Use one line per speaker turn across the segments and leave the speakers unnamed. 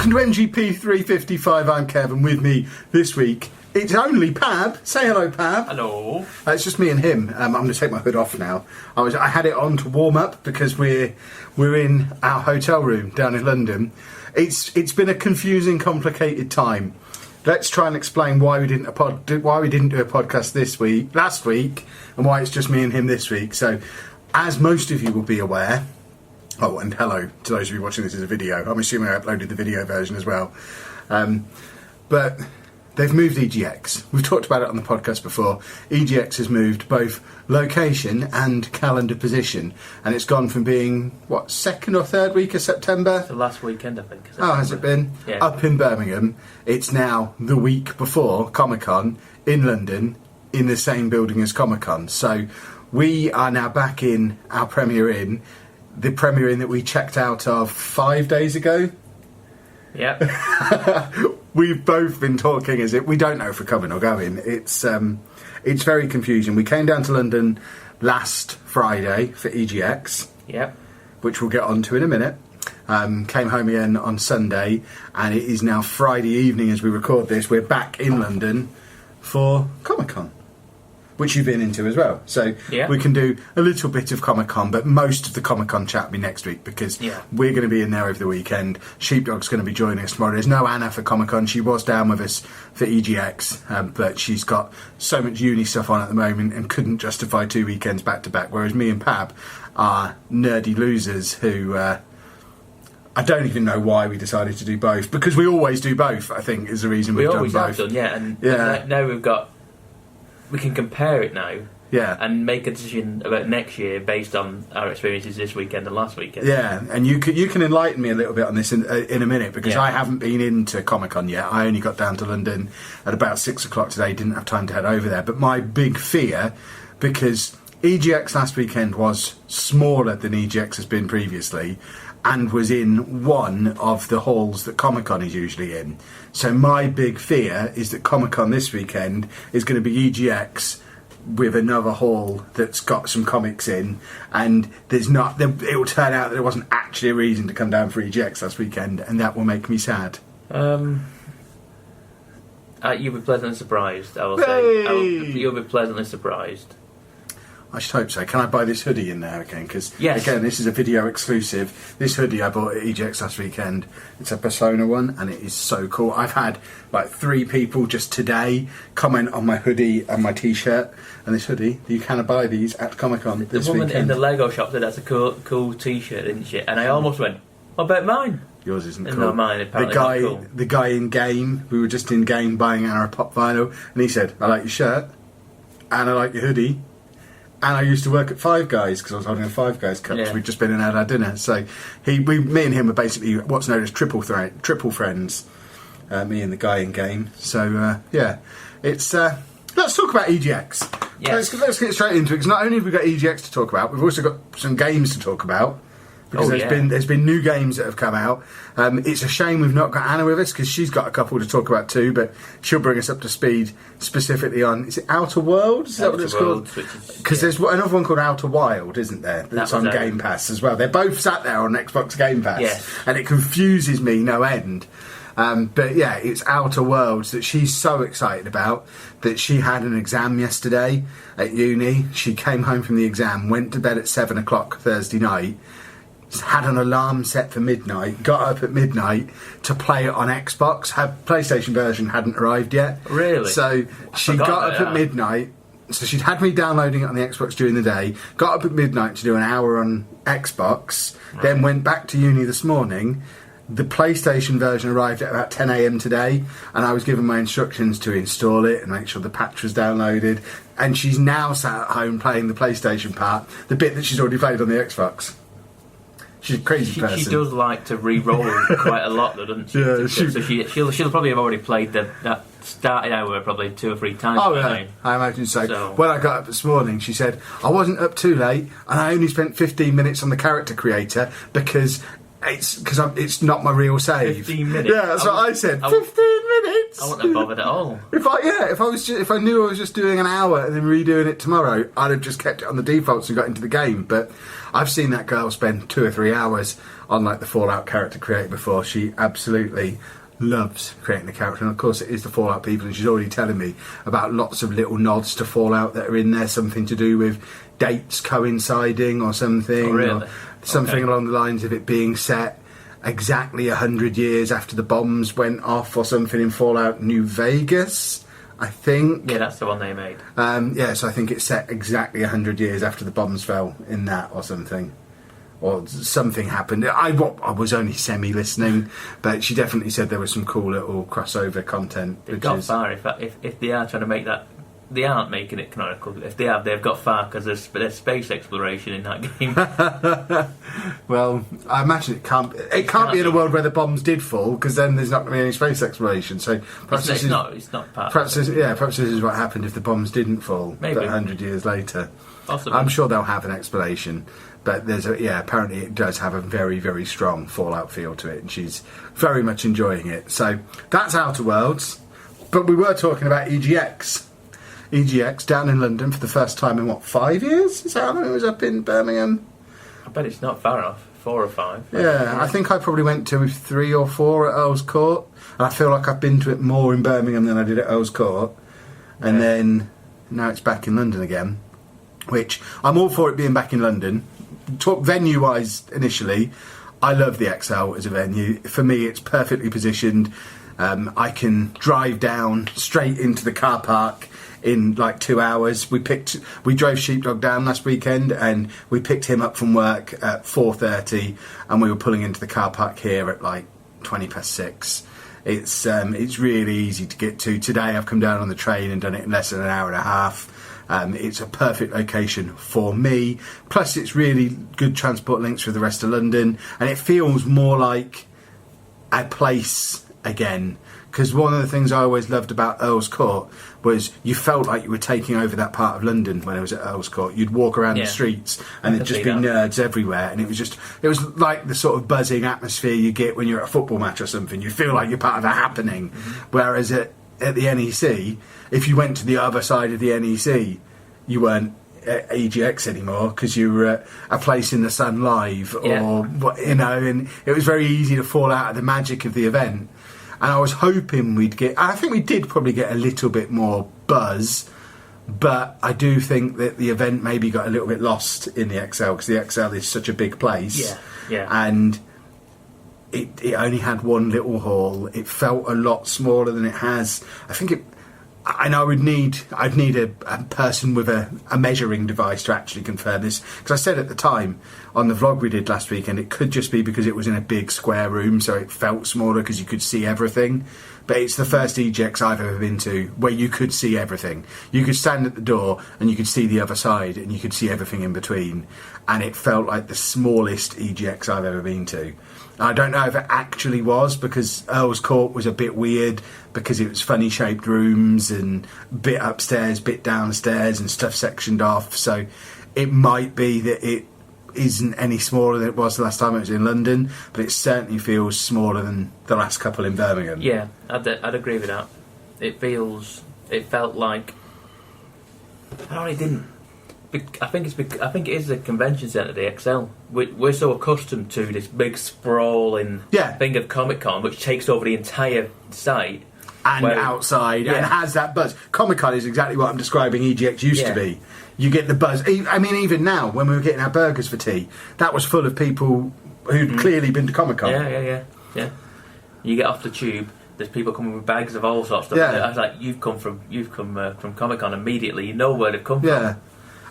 Welcome to MGP355. I'm Kev, and with me this week, it's only Pab. Say hello, Pab.
Hello.
It's just me and him. I'm going to take my hood off now. I had it on to warm up because we're in our hotel room down in London. It's been a confusing, complicated time. Let's try and explain why we didn't do a podcast last week, and why it's just me and him this week. So, as most of you will be aware. Oh, and hello to those of you watching this as a video. I'm assuming I uploaded the video version as well. But they've moved EGX. We've talked about it on the podcast before. EGX has moved both location and calendar position. And it's gone from being, what, second or third week of September?
The last weekend, I think.
Oh, has it been?
Yeah.
Up in Birmingham. It's now the week before ComicCon in London in the same building as ComicCon. So we are now back in our Premier Inn. The Premier Inn that we checked out of 5 days ago.
Yeah.
We've both been talking as if we don't know if we're coming or going. It's very confusing. We came down to London last Friday for EGX.
Yep.
Which we'll get onto in a minute. Came home again on Sunday, and it is now Friday evening as we record this. We're back in London for Comic-Con, which you've been into as well. So
yeah.
We can do a little bit of Comic-Con, but most of the Comic-Con chat will be next week because we're going to be in there over the weekend. Sheepdog's going to be joining us tomorrow. There's no Anna for Comic-Con. She was down with us for EGX, but she's got so much uni stuff on at the moment and couldn't justify 2 weekends back-to-back, whereas me and Pab are nerdy losers who... I don't even know why we decided to do both, because we always do both, I think, is the reason we've done both.
We always have done, yeah. And now we've got... We can compare it now, and make a decision about next year based on our experiences this weekend and last weekend. Yeah,
and you can enlighten me a little bit on this in a minute, because I haven't been into Comic-Con yet. I only got down to London at about 6 o'clock today, didn't have time to head over there. But my big fear, because EGX last weekend was smaller than EGX has been previously, and was in one of the halls that Comic-Con is usually in. So my big fear is that Comic-Con this weekend is going to be EGX with another hall that's got some comics in, and it will turn out that there wasn't actually a reason to come down for EGX last weekend, and that will make me sad.
You'll be pleasantly surprised, I will say. You'll be pleasantly surprised.
I should hope so. Can I buy this hoodie in there again? Because,
yes.
Again, this is a video exclusive. This hoodie I bought at EGX last weekend. It's a Persona one, and it is so cool. I've had, 3 people just today comment on my hoodie and my T-shirt. And this hoodie, you can buy these at Comic-Con this weekend.
The woman in the Lego shop said that's a cool T-shirt, didn't she? And I almost went, what about mine?
Yours isn't cool.
No, mine apparently not cool.
The guy in Game, we were just in Game buying our pop vinyl, and he said, I like your shirt, and I like your hoodie. And I used to work at Five Guys because I was holding a Five Guys cup because we'd just been and had our dinner. So me and him were basically what's known as triple friends. Me and the guy in Game. So it's let's talk about EGX.
Yes.
Let's get straight into it, because not only have we got EGX to talk about, we've also got some games to talk about. Because there's been new games that have come out. It's a shame we've not got Anna with us, because she's got a couple to talk about too, but she'll bring us up to speed specifically on, is it Outer Worlds? Is that what it's called? Because there's another one called Outer Wild, isn't there? That's on Game Pass as well. They're both sat there on Xbox Game Pass, and it confuses me no end. But yeah, it's Outer Worlds that she's so excited about, that she had an exam yesterday at uni. She came home from the exam, went to bed at 7 o'clock Thursday night, had an alarm set for midnight, got up at midnight to play it on Xbox. Her PlayStation version hadn't arrived yet.
Really?
So she got up at midnight. So she'd had me downloading it on the Xbox during the day, got up at midnight to do an hour on Xbox, then went back to uni this morning. The PlayStation version arrived at about 10 AM today, and I was given my instructions to install it and make sure the patch was downloaded. And she's now sat at home playing the PlayStation part, the bit that she's already played on the Xbox. She's a crazy person.
She does like to re-roll quite a lot, though, doesn't she?
Yeah,
so she'll probably have already played that starting hour probably 2 or 3 times.
Oh, yeah, I imagine so. When I got up this morning, she said, I wasn't up too late, and I only spent 15 minutes on the character creator because it's not my real save.
15 minutes?
Yeah, that's what I said. 15 minutes.
I wouldn't have bothered at all.
If I knew I was just doing an hour and then redoing it tomorrow, I'd have just kept it on the defaults and got into the game. But I've seen that girl spend 2 or 3 hours on like the Fallout character creator before. She absolutely loves creating the character, and of course it is the Fallout people, and she's already telling me about lots of little nods to Fallout that are in there, something to do with dates coinciding or something, or something along the lines of it being set exactly 100 years after the bombs went off or something in Fallout New Vegas, I think.
Yeah, that's the one they made.
So I think it's set exactly 100 years after the bombs fell in that or something. Or something happened. I was only semi-listening, but she definitely said there was some cool little crossover content.
They've got far. If they are trying to make that, they aren't making it canonical. If they have, they've got far because there's space exploration in that game.
Well, I imagine it can't be in a world where the bombs did fall, because then there's not going to be any space exploration. So perhaps
it's not part.
Perhaps this is what happened if the bombs didn't fall.
Maybe
100 years later.
Possibly.
I'm sure they'll have an explanation. But apparently it does have a very, very strong Fallout feel to it, and she's very much enjoying it. So that's Outer Worlds. But we were talking about EGX. EGX down in London for the first time in 5 years? Is that how long it was up in Birmingham?
I bet it's not far off. 4 or 5.
Yeah, I think I probably went to 3 or 4 at Earl's Court, and I feel like I've been to it more in Birmingham than I did at Earl's Court. And then now it's back in London again, which I'm all for it being back in London. Talk venue-wise initially, I love the XL as a venue. For me, it's perfectly positioned. I can drive down straight into the car park in like 2 hours. We drove Sheepdog down last weekend, and we picked him up from work at 4:30, and we were pulling into the car park here at like 6:20. It's really easy to get to. Today I've come down on the train and done it in less than an hour and a half. It's a perfect location for me. Plus, it's really good transport links with the rest of London, and it feels more like a place again. Because one of the things I always loved about Earl's Court was you felt like you were taking over that part of London when I was at Earl's Court. You'd walk around the streets and there'd just be nerds everywhere, and it was like the sort of buzzing atmosphere you get when you're at a football match or something. You feel like you're part of a happening. Whereas at the NEC, if you went to the other side of the NEC, you weren't at EGX anymore because you were at a place in the sun live, and it was very easy to fall out of the magic of the event. And I was hoping I think we did probably get a little bit more buzz, but I do think that the event maybe got a little bit lost in the XL because the XL is such a big place. And it only had one little hall. It felt a lot smaller than it has. I'd need a person with a measuring device to actually confirm this, because I said at the time on the vlog we did last weekend it could just be because it was in a big square room, so it felt smaller because you could see everything. But it's the first EGX I've ever been to where you could see everything. You could stand at the door and you could see the other side and you could see everything in between, and it felt like the smallest EGX I've ever been to. I don't know if it actually was, because Earl's Court was a bit weird because it was funny shaped rooms and bit upstairs, bit downstairs and stuff sectioned off. So it might be that it isn't any smaller than it was the last time it was in London, but it certainly feels smaller than the last couple in Birmingham.
Yeah, I'd agree with that. It felt like I think it is the convention centre, the XL. We're so accustomed to this big sprawling thing of ComicCon, which takes over the entire site
and outside and has that buzz. ComicCon is exactly what I'm describing EGX used to be. You get the buzz. I mean, even now when we were getting our burgers for tea, that was full of people who'd clearly been to ComicCon.
Yeah. You get off the tube. There's people coming with bags of all sorts of stuff. I was like, you've come from ComicCon immediately. You know where they've come from.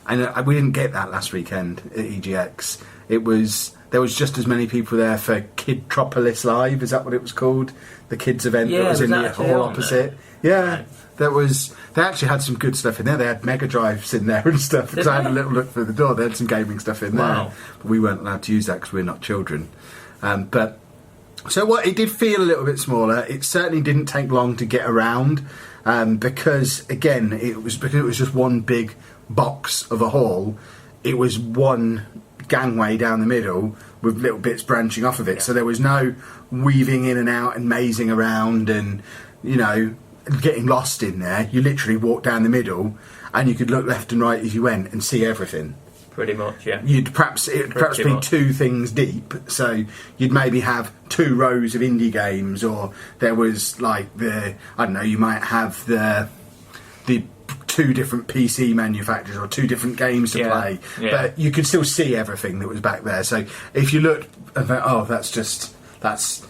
And we didn't get that last weekend at EGX. There was just as many people there for Kidtropolis Live. Is that what it was called? The kids event that was in the hall opposite.
Right.
They actually had some good stuff in there. They had Mega Drives in there and stuff. Because I had a little look through the door. They had some gaming stuff in there, but we weren't allowed to use that because we're not children. It did feel a little bit smaller. It certainly didn't take long to get around because it was just one big box of a hall. It was one gangway down the middle with little bits branching off of it, so there was no weaving in and out and mazing around and getting lost in there. You literally walk down the middle, and you could look left and right as you went and see everything.
Pretty much, yeah.
It'd perhaps be 2 things deep, so you'd maybe have 2 rows of indie games, or there was like you might have the 2 different PC manufacturers or 2 different games to play, but you could still see everything that was back there. So if you looked and thought, that's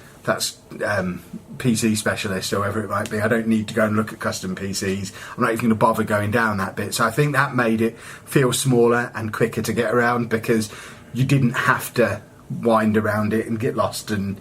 PC specialist or whatever it might be, I don't need to go and look at custom PCs, I'm not even going to bother going down that bit. So I think that made it feel smaller and quicker to get around, because you didn't have to wind around it and get lost, and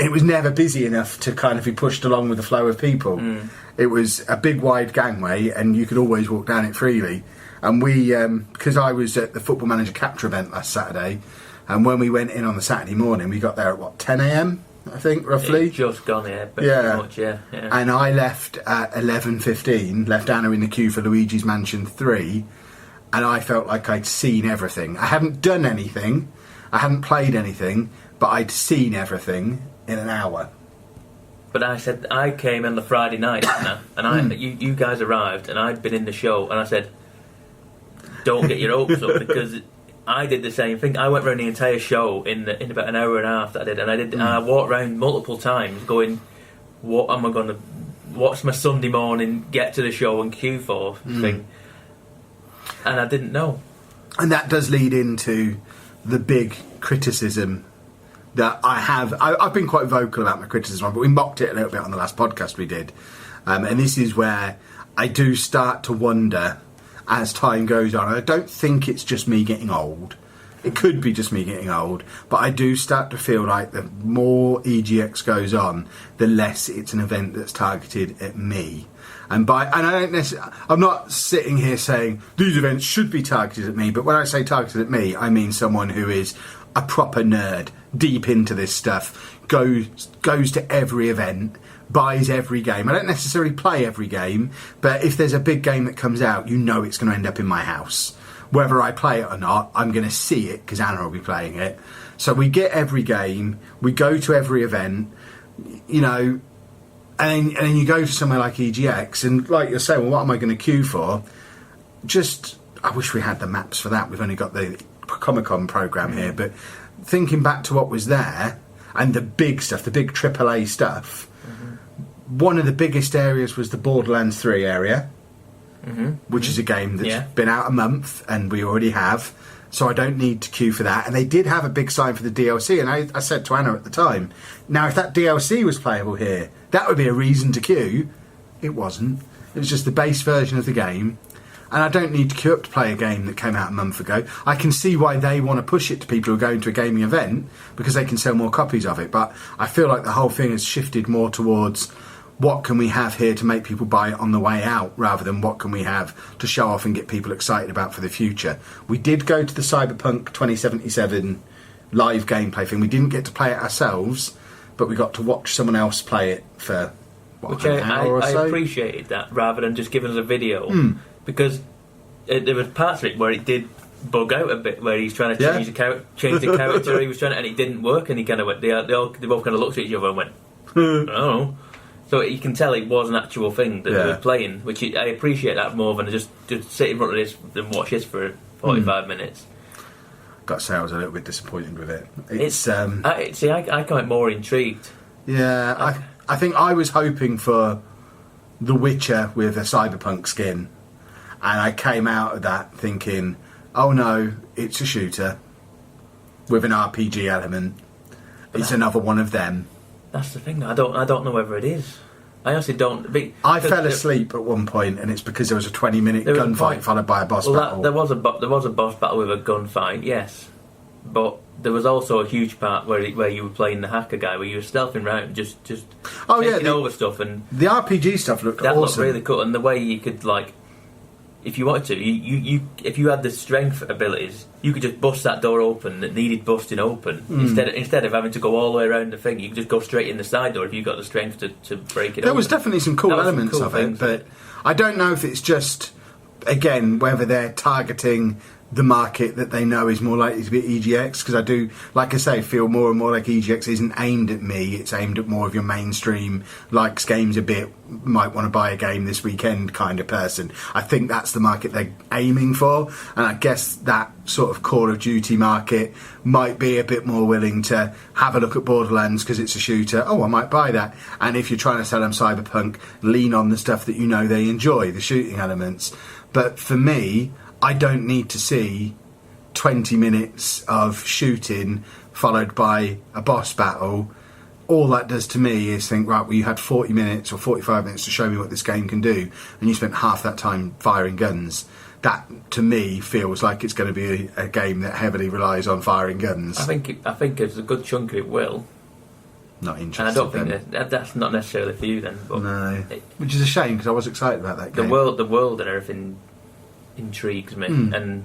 it was never busy enough to kind of be pushed along with the flow of people. It was a big wide gangway and you could always walk down it freely. And we, because I was at the Football Manager Capture event last Saturday, and when we went in on the Saturday morning, we got there at 10 a.m, I think, roughly.
It's just gone, pretty much, yeah.
And I left at 11:15, left Anna in the queue for Luigi's Mansion 3, and I felt like I'd seen everything. I hadn't done anything, I hadn't played anything, but I'd seen everything in an hour.
But I said, I came on the Friday night, and you guys arrived, and I'd been in the show, and I said, don't get your hopes up, because I did the same thing. I went around the entire show in about an hour and a half that I did, and I walked around multiple times going, what's my Sunday morning, get to the show and queue for thing? And I didn't know.
And that does lead into the big criticism that I have. I've been quite vocal about my criticism, but we mocked it a little bit on the last podcast we did. And this is where I do start to wonder as time goes on. I don't think it's just me getting old. It could be just me getting old, but I do start to feel like the more EGX goes on, the less it's an event that's targeted at me. And I'm not sitting here saying these events should be targeted at me, but when I say targeted at me, I mean someone who is a proper nerd, deep into this stuff, goes to every event, buys every game. I don't necessarily play every game, but if there's a big game that comes out, it's going to end up in my house. Whether I play it or not, I'm going to see it because Anna will be playing it. So we get every game, we go to every event, and then you go to somewhere like EGX, and like you're saying, well, what am I going to queue for? I wish we had the maps for that. We've only got the ComicCon program here, but thinking back to what was there and the big stuff, the big AAA stuff, one of the biggest areas was the Borderlands 3 area, which is a game that's been out a month and we already have, so I don't need to queue for that. And they did have a big sign for the DLC, and I said to Anna at the time, now if that DLC was playable here, that would be a reason to queue. It wasn't. It was just the base version of the game. And I don't need to queue up to play a game that came out a month ago. I can see why they want to push it to people who are going to a gaming event, because they can sell more copies of it. But I feel like the whole thing has shifted more towards what can we have here to make people buy it on the way out, rather than what can we have to show off and get people excited about for the future. We did go to the Cyberpunk 2077 live gameplay thing. We didn't get to play it ourselves, but we got to watch someone else play it for an hour or so.
I appreciated that, rather than just giving us a video. Because there was parts of it where it did bug out a bit, where he's trying to change the character he was trying to, and it didn't work, and he kind of went, they both kind of looked at each other and went, I don't know. So you can tell it was an actual thing that they were playing, which I appreciate that more than just sit in front of this and watch this for 45 minutes.
Got to say, I was a little bit disappointed with it.
I got more intrigued.
Yeah, I think I was hoping for The Witcher with a Cyberpunk skin, and I came out of that thinking, oh no, it's a shooter with an RPG element. It's another one of them. That's
the thing. I don't know whether it is. I honestly don't.
I fell asleep at one point, and it's because there was a 20-minute gunfight followed by a boss battle.
There was a boss battle with a gunfight, yes, but there was also a huge part where you were playing the hacker guy, where you were stealthing around, just taking over stuff, and
the RPG stuff looked awesome.
That looked really cool, and the way you could if you wanted to, if you had the strength abilities, you could just bust that door open that needed busting open. Instead of having to go all the way around the thing, you could just go straight in the side door if you got the strength to break it open.
There was definitely some cool elements of it, but I don't know if it's just, again, whether they're targeting the market that they know is more likely to be EGX, because I do, like I say, feel more and more like EGX isn't aimed at me, it's aimed at more of your mainstream, likes games a bit, might want to buy a game this weekend kind of person. I think that's the market they're aiming for, and I guess that sort of Call of Duty market might be a bit more willing to have a look at Borderlands because it's a shooter. Oh, I might buy that. And if you're trying to sell them Cyberpunk, lean on the stuff that you know they enjoy, the shooting elements. But for me, I don't need to see 20 minutes of shooting followed by a boss battle. All that does to me is think, right, well, you had 40 minutes or 45 minutes to show me what this game can do, and you spent half that time firing guns. That, to me, feels like it's going to be a game that heavily relies on firing guns.
I think there's a good chunk of it will.
Not interested.
And I don't think that's not necessarily for you then. But
no, which is a shame because I was excited about that game.
The world and everything intrigues me, and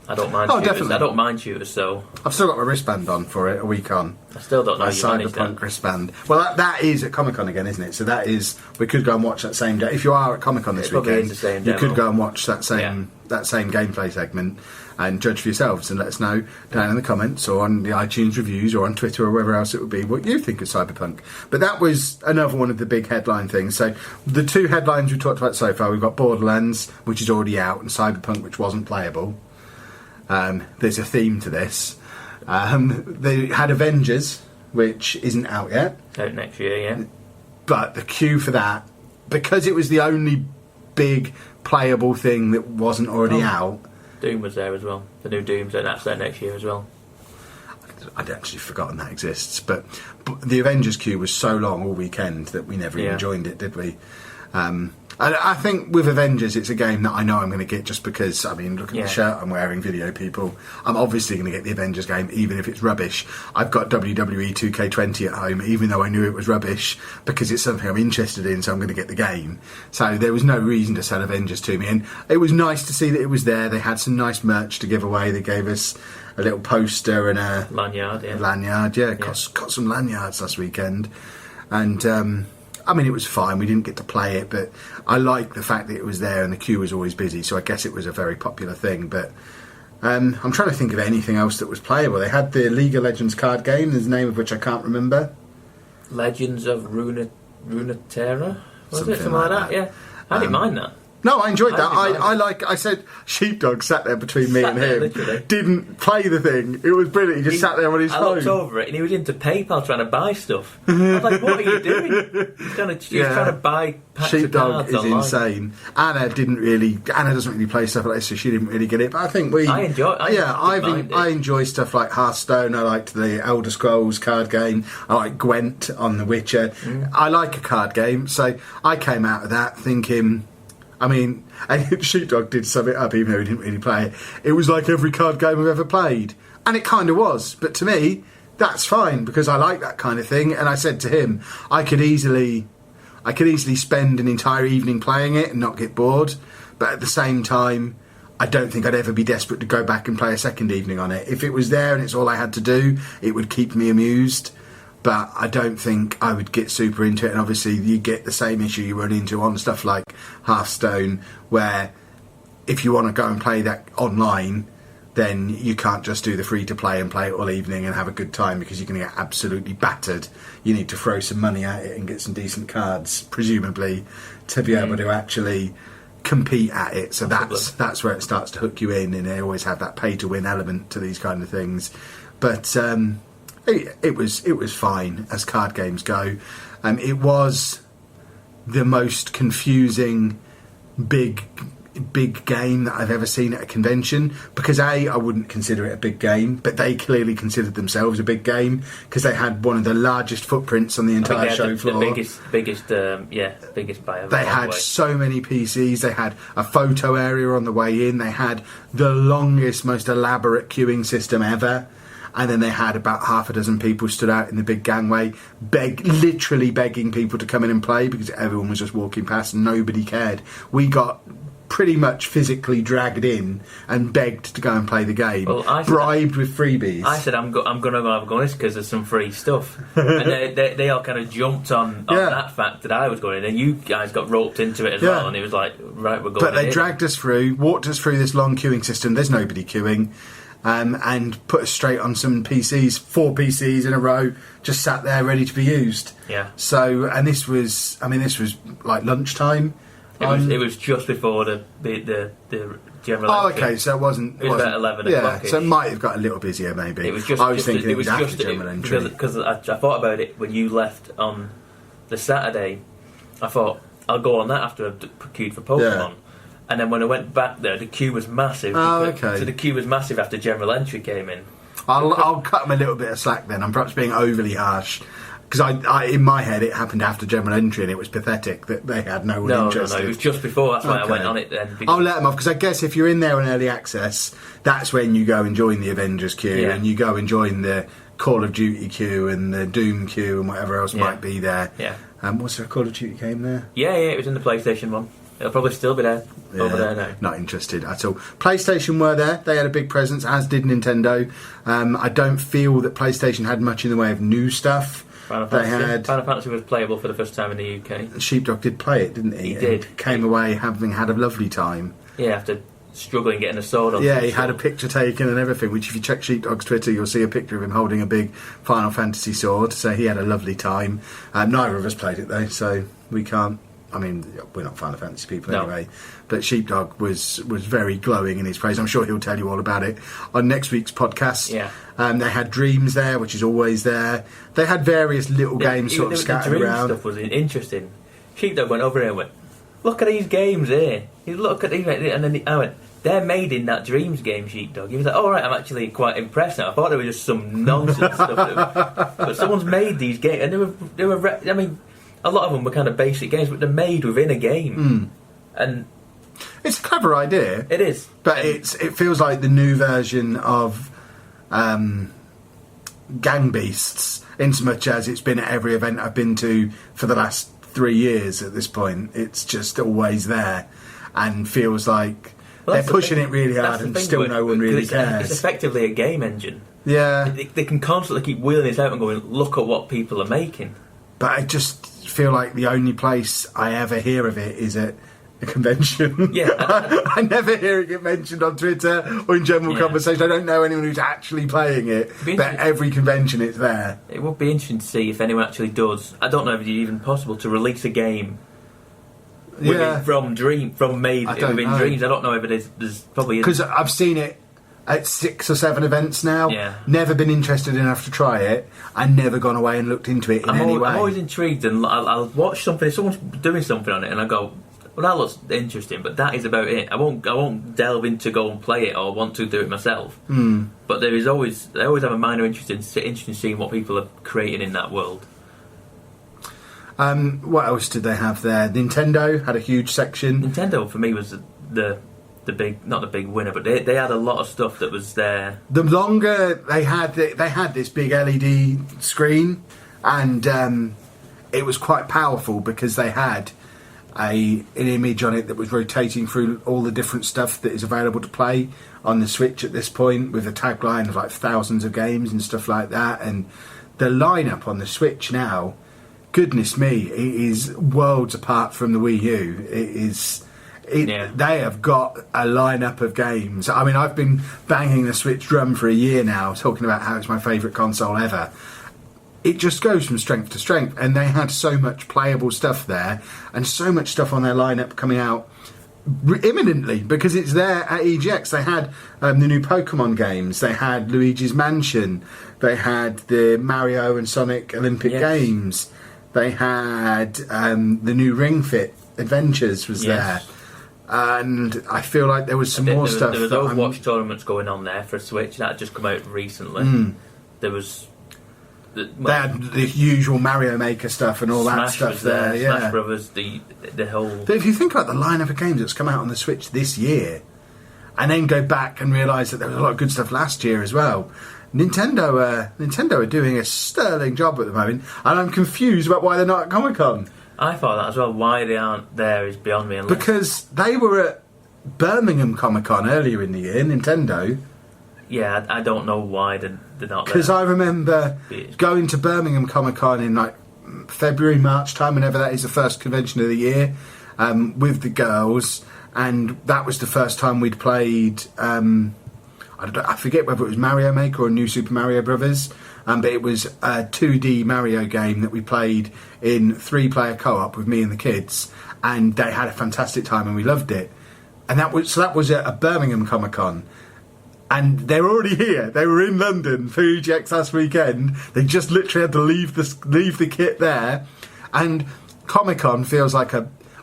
I don't mind shooters.
Definitely.
I don't mind shooters, so
I've still got my wristband on for it, a week on.
I still don't know
my
you managed
Cyberpunk
that.
wristband. Well, that is at Comic Con again, isn't it? So that is, we could go and watch that same day. If you are at Comic Con this
probably
weekend,
is the same
you
demo.
could go and watch that same gameplay segment and judge for yourselves and let us know down in the comments or on the iTunes reviews or on Twitter or wherever else it would be what you think of Cyberpunk. But that was another one of the big headline things. So the two headlines we talked about so far, we've got Borderlands, which is already out, and Cyberpunk, which wasn't playable. There's a theme to this. They had Avengers, which isn't out yet.
Out next year, yeah.
But the queue for that, because it was the only big playable thing that wasn't already out.
Doom was there as well. The new Doom's there, that's there next year as well.
I'd actually forgotten that exists. But the Avengers queue was so long all weekend that we never even joined it, did we? And I think with Avengers, it's a game that I know I'm going to get just because, I mean, look at the shirt I'm wearing, video people. I'm obviously going to get the Avengers game, even if it's rubbish. I've got WWE 2K20 at home, even though I knew it was rubbish, because it's something I'm interested in, so I'm going to get the game. So there was no reason to sell Avengers to me. And it was nice to see that it was there. They had some nice merch to give away. They gave us a little poster and a
lanyard,
got some lanyards last weekend. And I mean, it was fine. We didn't get to play it, but I like the fact that it was there and the queue was always busy, so I guess it was a very popular thing. But I'm trying to think of anything else that was playable. They had the League of Legends card game, the name of which I can't remember.
Legends of Runeterra? Was
Something
it? Something like that, yeah. I didn't mind that.
No, I enjoyed that. I said Sheepdog sat there between me and him.
Literally.
Didn't play the thing. It was brilliant. He just sat there on his phone.
I looked over it and he was into PayPal trying to buy stuff. I was like, what are you doing? He's trying to buy packs
Sheepdog
of cards
is
online.
insane. Anna doesn't really play stuff like this, so she didn't really get it. But I think I enjoy stuff like Hearthstone. I liked the Elder Scrolls card game. I like Gwent on The Witcher. I like a card game, so I came out of that thinking, I mean, Sheepdog did sum it up, even though he didn't really play it. It was like every card game I've ever played. And it kind of was. But to me, that's fine, because I like that kind of thing. And I said to him, I could easily spend an entire evening playing it and not get bored. But at the same time, I don't think I'd ever be desperate to go back and play a second evening on it. If it was there and it's all I had to do, it would keep me amused. But I don't think I would get super into it. And obviously you get the same issue you run into on stuff like Hearthstone, where if you want to go and play that online, then you can't just do the free-to-play and play it all evening and have a good time, because you're going to get absolutely battered. You need to throw some money at it and get some decent cards, presumably, to be able to actually compete at it. So that's where it starts to hook you in, and they always have that pay-to-win element to these kind of things. But it was fine as card games go. It was the most confusing big game that I've ever seen at a convention, because I wouldn't consider it a big game, but they clearly considered themselves a big game because they had one of the largest footprints on the entire show floor.
The biggest by
They had so many PCs. They had a photo area on the way in. They had the longest, most elaborate queuing system ever. And then they had about half a dozen people stood out in the big gangway, literally begging people to come in and play, because everyone was just walking past and nobody cared. We got pretty much physically dragged in and begged to go and play the game, bribed with freebies.
I said, I'm going to go have a go on this because there's some free stuff. And they all kind of jumped on that fact that I was going in, and you guys got roped into it as well, and it was like, right, we're going.
But they dragged us through, walked us through this long queuing system. There's nobody queuing. And put us straight on some PCs, 4 PCs in a row, just sat there ready to be used.
Yeah.
So, and this was like lunchtime.
It was just before the general.
Oh, okay. So it wasn't.
It was about 11 o'clock.
So it might have got a little busier, maybe.
It was just.
I was thinking
it was
after
just
general entry
because I thought about it when you left on the Saturday. I thought I'll go on that after I've queued for Pokemon.
Yeah.
And then when I went back there, the queue was massive.
Oh, okay.
So the queue was massive after general entry came in.
I'll cut them a little bit of slack then. I'm perhaps being overly harsh. Because I, in my head, it happened after general entry, and it was pathetic that they had no one interested.
No, it was just before. That's why I went on it then.
I'll let them off, because I guess if you're in there in early access, that's when you go and join the Avengers queue, and you go and join the Call of Duty queue and the Doom queue and whatever else might be there.
Yeah.
Was there a Call of Duty game there?
Yeah, it was in the PlayStation one. It'll probably still be there over there now.
Not interested at all. PlayStation were there. They had a big presence, as did Nintendo. I don't feel that PlayStation had much in the way of new stuff.
Final Fantasy was playable for the first time in the UK.
Sheepdog did play it, didn't he?
He did.
Came away having had a lovely time.
Yeah, after struggling getting a sword on.
Yeah, he had a picture taken and everything, which if you check Sheepdog's Twitter, you'll see a picture of him holding a big Final Fantasy sword. So he had a lovely time. Neither of us played it, though, so we can't. I mean, we're not Final Fantasy people anyway, but Sheepdog was very glowing in his praise. I'm sure he'll tell you all about it on next week's podcast.
Yeah.
They had Dreams there, which is always there. They had various little games sort of scattered around.
The Dreams stuff was interesting. Sheepdog went over here and went, look at these games here. Look at these, and then I went, they're made in that Dreams game, Sheepdog. He was like, all right, I'm actually quite impressed now. I thought they were just some nonsense stuff. But someone's made these games, and they were. I mean, a lot of them were kind of basic games, but they're made within a game. And
it's a clever idea.
It is.
But it feels like the new version of Gang Beasts, in so much as it's been at every event I've been to for the last 3 years at this point. It's just always there and feels like they're pushing it really hard and still no one really cares.
It's effectively a game engine.
Yeah.
They can constantly keep wheeling this out and going, look at what people are making.
But I just feel like the only place I ever hear of it is at a convention.
Yeah,
I never hear it get mentioned on Twitter or in general conversation. I don't know anyone who's actually playing it, but every convention it's there.
It would be interesting to see if anyone actually does. I don't know if it's even possible to release a game from Dreams. I don't know if it is. There's probably
because I've seen it at 6 or 7 events now.
Yeah. Never
been interested enough to try it, and never gone away and looked into it in any way.
I'm always intrigued, and I'll watch something. If someone's doing something on it, and I go, well, that looks interesting, but that is about it. I won't delve into go and play it or want to do it myself. But I always have a minor interest in seeing what people are creating in that world.
What else did they have there? Nintendo had a huge section.
Nintendo for me was the big, not the big winner, but they had a lot of stuff that was there.
The longer they had this big LED screen, and it was quite powerful because they had an image on it that was rotating through all the different stuff that is available to play on the Switch at this point, with a tagline of like thousands of games and stuff like that. And the lineup on the Switch now, goodness me, it is worlds apart from the Wii U. They have got a lineup of games. I mean, I've been banging the Switch drum for a year now, talking about how it's my favourite console ever. It just goes from strength to strength, and they had so much playable stuff there, and so much stuff on their lineup coming out imminently, because it's there at EGX. They had the new Pokemon games, they had Luigi's Mansion, they had the Mario and Sonic Olympic Games, they had the new Ring Fit Adventures was there. And I feel like there was some more stuff.
There was Overwatch tournaments going on there for Switch that had just come out recently. There was.
They had the usual Mario Maker stuff and all that stuff there.
Smash Brothers, the whole.
But if you think about the lineup of games that's come out on the Switch this year, and then go back and realise that there was a lot of good stuff last year as well, Nintendo are doing a sterling job at the moment, and I'm confused about why they're not at ComicCon.
I thought that as well. Why they aren't there is beyond me.
Because they were at Birmingham ComicCon earlier in the year, Nintendo.
Yeah, I don't know why they're not there.
Because I remember going to Birmingham ComicCon in like February, March time, whenever that is, the first convention of the year, with the girls, and that was the first time we'd played. I forget whether it was Mario Maker or New Super Mario Brothers, but it was a 2D Mario game that we played in 3-player co-op with me and the kids, and they had a fantastic time and we loved it. And that was at a Birmingham Comic-Con. And they're already here. They were in London for EGX last weekend. They just literally had to leave the kit there. And Comic-Con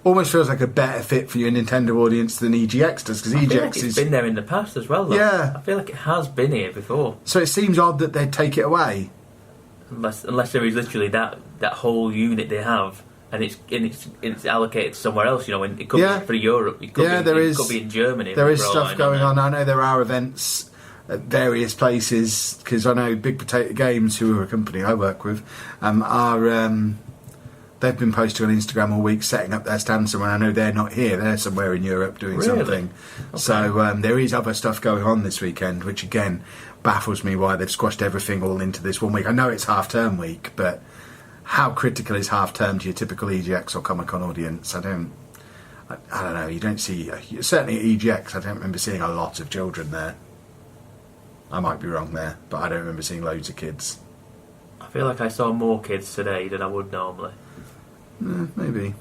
almost feels like a better fit for your Nintendo audience than EGX does, because EGX
it's been there in the past as well, though.
Yeah.
I feel like it has been here before.
So it seems odd that they'd take it away.
Unless there is literally that whole unit they have, and it's allocated somewhere else. And it could be for Europe. It could be in Germany.
There is stuff going on. I know there are events at various places, because I know Big Potato Games, who are a company I work with, they've been posting on Instagram all week, setting up their stand somewhere. I know they're not here; they're somewhere in Europe doing something. Okay. So there is other stuff going on this weekend, which again baffles me why they've squashed everything all into this one week. I know it's half-term week, but how critical is half-term to your typical EGX or Comic-Con audience? I don't know. You don't see, certainly at EGX, I don't remember seeing a lot of children there. I might be wrong there, but I don't remember seeing loads of kids.
I feel like I saw more kids today than I would normally.
Maybe.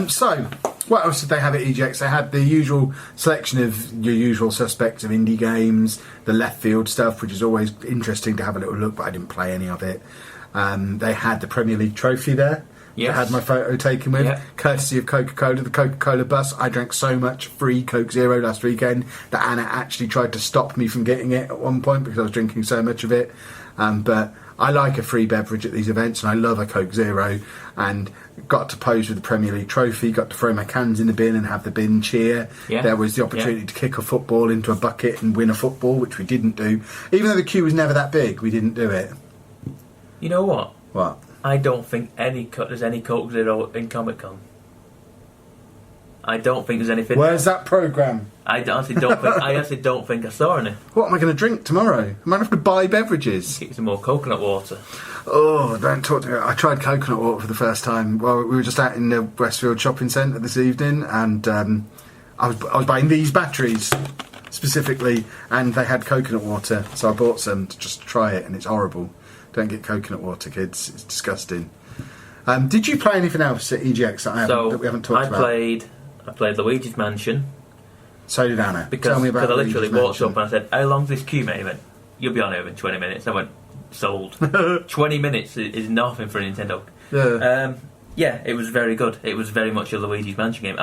So, what else did they have at EGX? They had the usual selection of your usual suspects of indie games, the left field stuff, which is always interesting to have a little look, but I didn't play any of it. They had the Premier League trophy there. Yes. I had my photo taken with, courtesy of Coca-Cola, the Coca-Cola bus. I drank so much free Coke Zero last weekend that Anna actually tried to stop me from getting it at one point because I was drinking so much of it. But I like a free beverage at these events, and I love a Coke Zero, and got to pose with the Premier League trophy, got to throw my cans in the bin and have the bin cheer. Yeah. There was the opportunity to kick a football into a bucket and win a football, which we didn't do. Even though the queue was never that big, we didn't do it.
You know what?
What?
I don't think there's any Coke Zero in Comic-Con. I don't think there's anything.
Where's that programme?
I honestly don't think I saw any.
What am I going to drink tomorrow? I might have to buy beverages.
Get some more coconut water.
Oh, don't talk to me. I tried coconut water for the first time. Well, we were just out in the Westfield shopping centre this evening, and I was buying these batteries specifically, and they had coconut water, so I bought some to just try it, and it's horrible. Don't get coconut water, kids. It's disgusting. Did you play anything else at EGX that we haven't talked about?
I played Luigi's Mansion.
So did Anna.
Because I literally walked up and I said, "How long's this queue, mate?" He went, "You'll be on here in 20 minutes." I went, "Sold." 20 minutes is nothing for a Nintendo. Yeah. It was very good. It was very much a Luigi's Mansion game.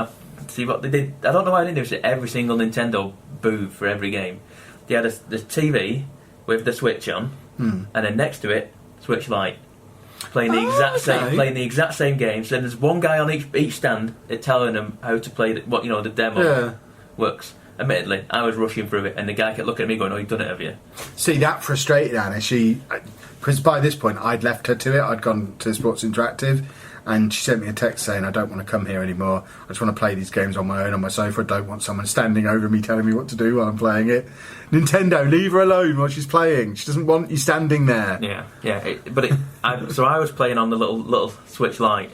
See what they did. I don't know why they did it. Every single Nintendo booth for every game. They had the TV with the Switch on, and then next to it, Switch Lite. Playing the exact same game. So then there's one guy on each stand telling them how to play the demo works. Admittedly, I was rushing through it, and the guy kept looking at me going, "Oh, you've done it, have you?" See, that frustrated Anna. Because by this point I'd left her to it. I'd gone to Sports Interactive, and she sent me a text saying, "I don't want to come here anymore. I just want to play these games on my own on my sofa. I don't want someone standing over me telling me what to do while I'm playing it. Nintendo, leave her alone while she's playing. She doesn't want you standing there." So I was playing on the little Switch Lite.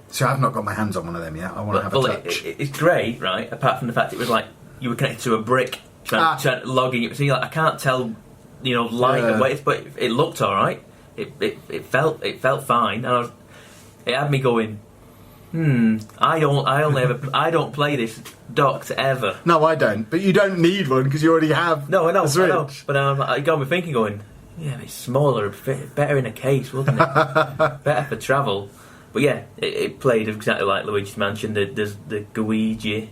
So I've not got my hands on one of them yet. I want to have a touch.
It's great, right? Apart from the fact it was like you were connected to a brick, trying to logging it. See, I can't tell, light and weight, but it looked all right. It felt fine, and it had me going. I don't play this docked ever.
No, I don't. But you don't need one because you already have.
No, I know.
Switch.
I know. But it got me thinking, going, yeah, it's smaller, better in a case, wouldn't it? Better for travel. But yeah, it played exactly like Luigi's Mansion. There's the Guigi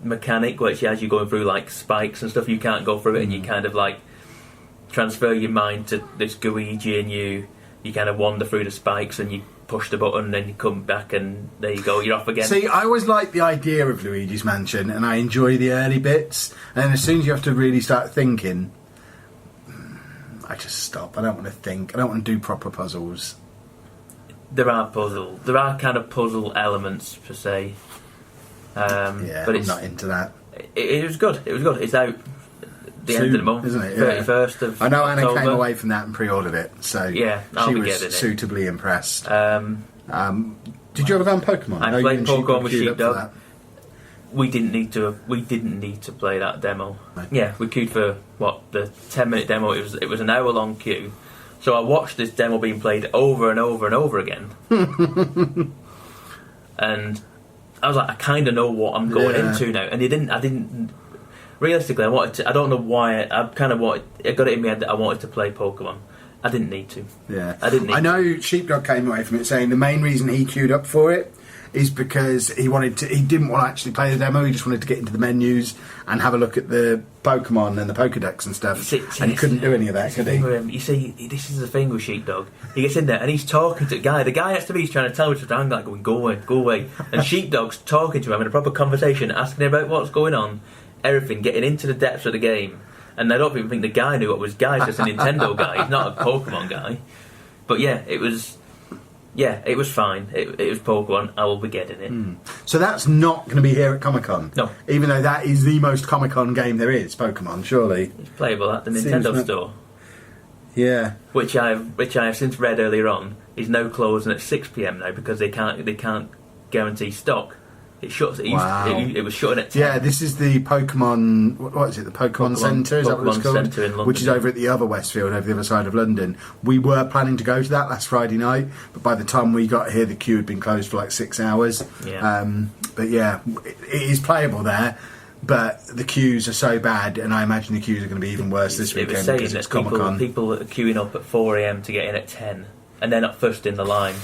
mechanic, which as you're going through like spikes and stuff, you can't go through it, and you kind of like transfer your mind to this Guigi, and you kind of wander through the spikes, and you push the button, and then you come back, and there you go, you're off again.
See, I always like the idea of Luigi's Mansion, and I enjoy the early bits, and then as soon as you have to really start thinking, I just stop. I don't want to think. I don't want to do proper puzzles.
There are kind of puzzle elements per se.
But I'm not into that.
It was good. It was good. It's out the end of the month,
isn't it?
31st of
I know Anna
October.
came away from that and pre-ordered it, so
I'll
she
be
was
getting it.
suitably impressed. Did you ever go on Pokemon?
I played Pokemon with Sheepdog.
That.
We didn't need to play that demo.
Right.
Yeah, we queued for the 10-minute demo. It was an hour-long queue. So I watched this demo being played over and over and over again, and I was like, I kind of know what I'm going into now. And I didn't. Realistically, I don't know why. I got it in my head that I wanted to play Pokemon. I didn't need to.
Yeah,
I didn't.
I know Sheepdog came away from it saying the main reason he queued up for it is because he didn't want to actually play the demo. He just wanted to get into the menus and have a look at the Pokemon and the Pokedex and stuff. And he couldn't do any of that, could he?
You see, this is the thing with Sheepdog. He gets in there and he's talking to the guy. The guy next to me is trying to tell him to like going, go away. And Sheepdog's talking to him, having a proper conversation, asking him about what's going on, everything, getting into the depths of the game. And I don't even think the guy knew what was guy. He's just a Nintendo guy. He's not a Pokemon guy. But it was fine. It was Pokemon. I will be getting it.
So that's not going to be here at Comic-Con?
No.
Even though that is the most Comic-Con game there is, Pokemon, surely.
It's playable at the Nintendo store.
Yeah.
Which I have since read earlier on is now closing at 6 PM now because they can't guarantee stock. It shuts. It was shutting at 10.
Yeah, this is the Pokemon. What is it? The Pokemon Centre, is that what it's called?
Centre in London,
which is over at the other Westfield, over the other side of London. We were planning to go to that last Friday night, but by the time we got here, the queue had been closed for like 6 hours.
Yeah.
But yeah, it is playable there. But the queues are so bad, and I imagine the queues are going to be even worse this weekend
was saying
because it's
that
Comic-Con.
People are queuing up at 4 AM to get in at 10, and they're not first in the line.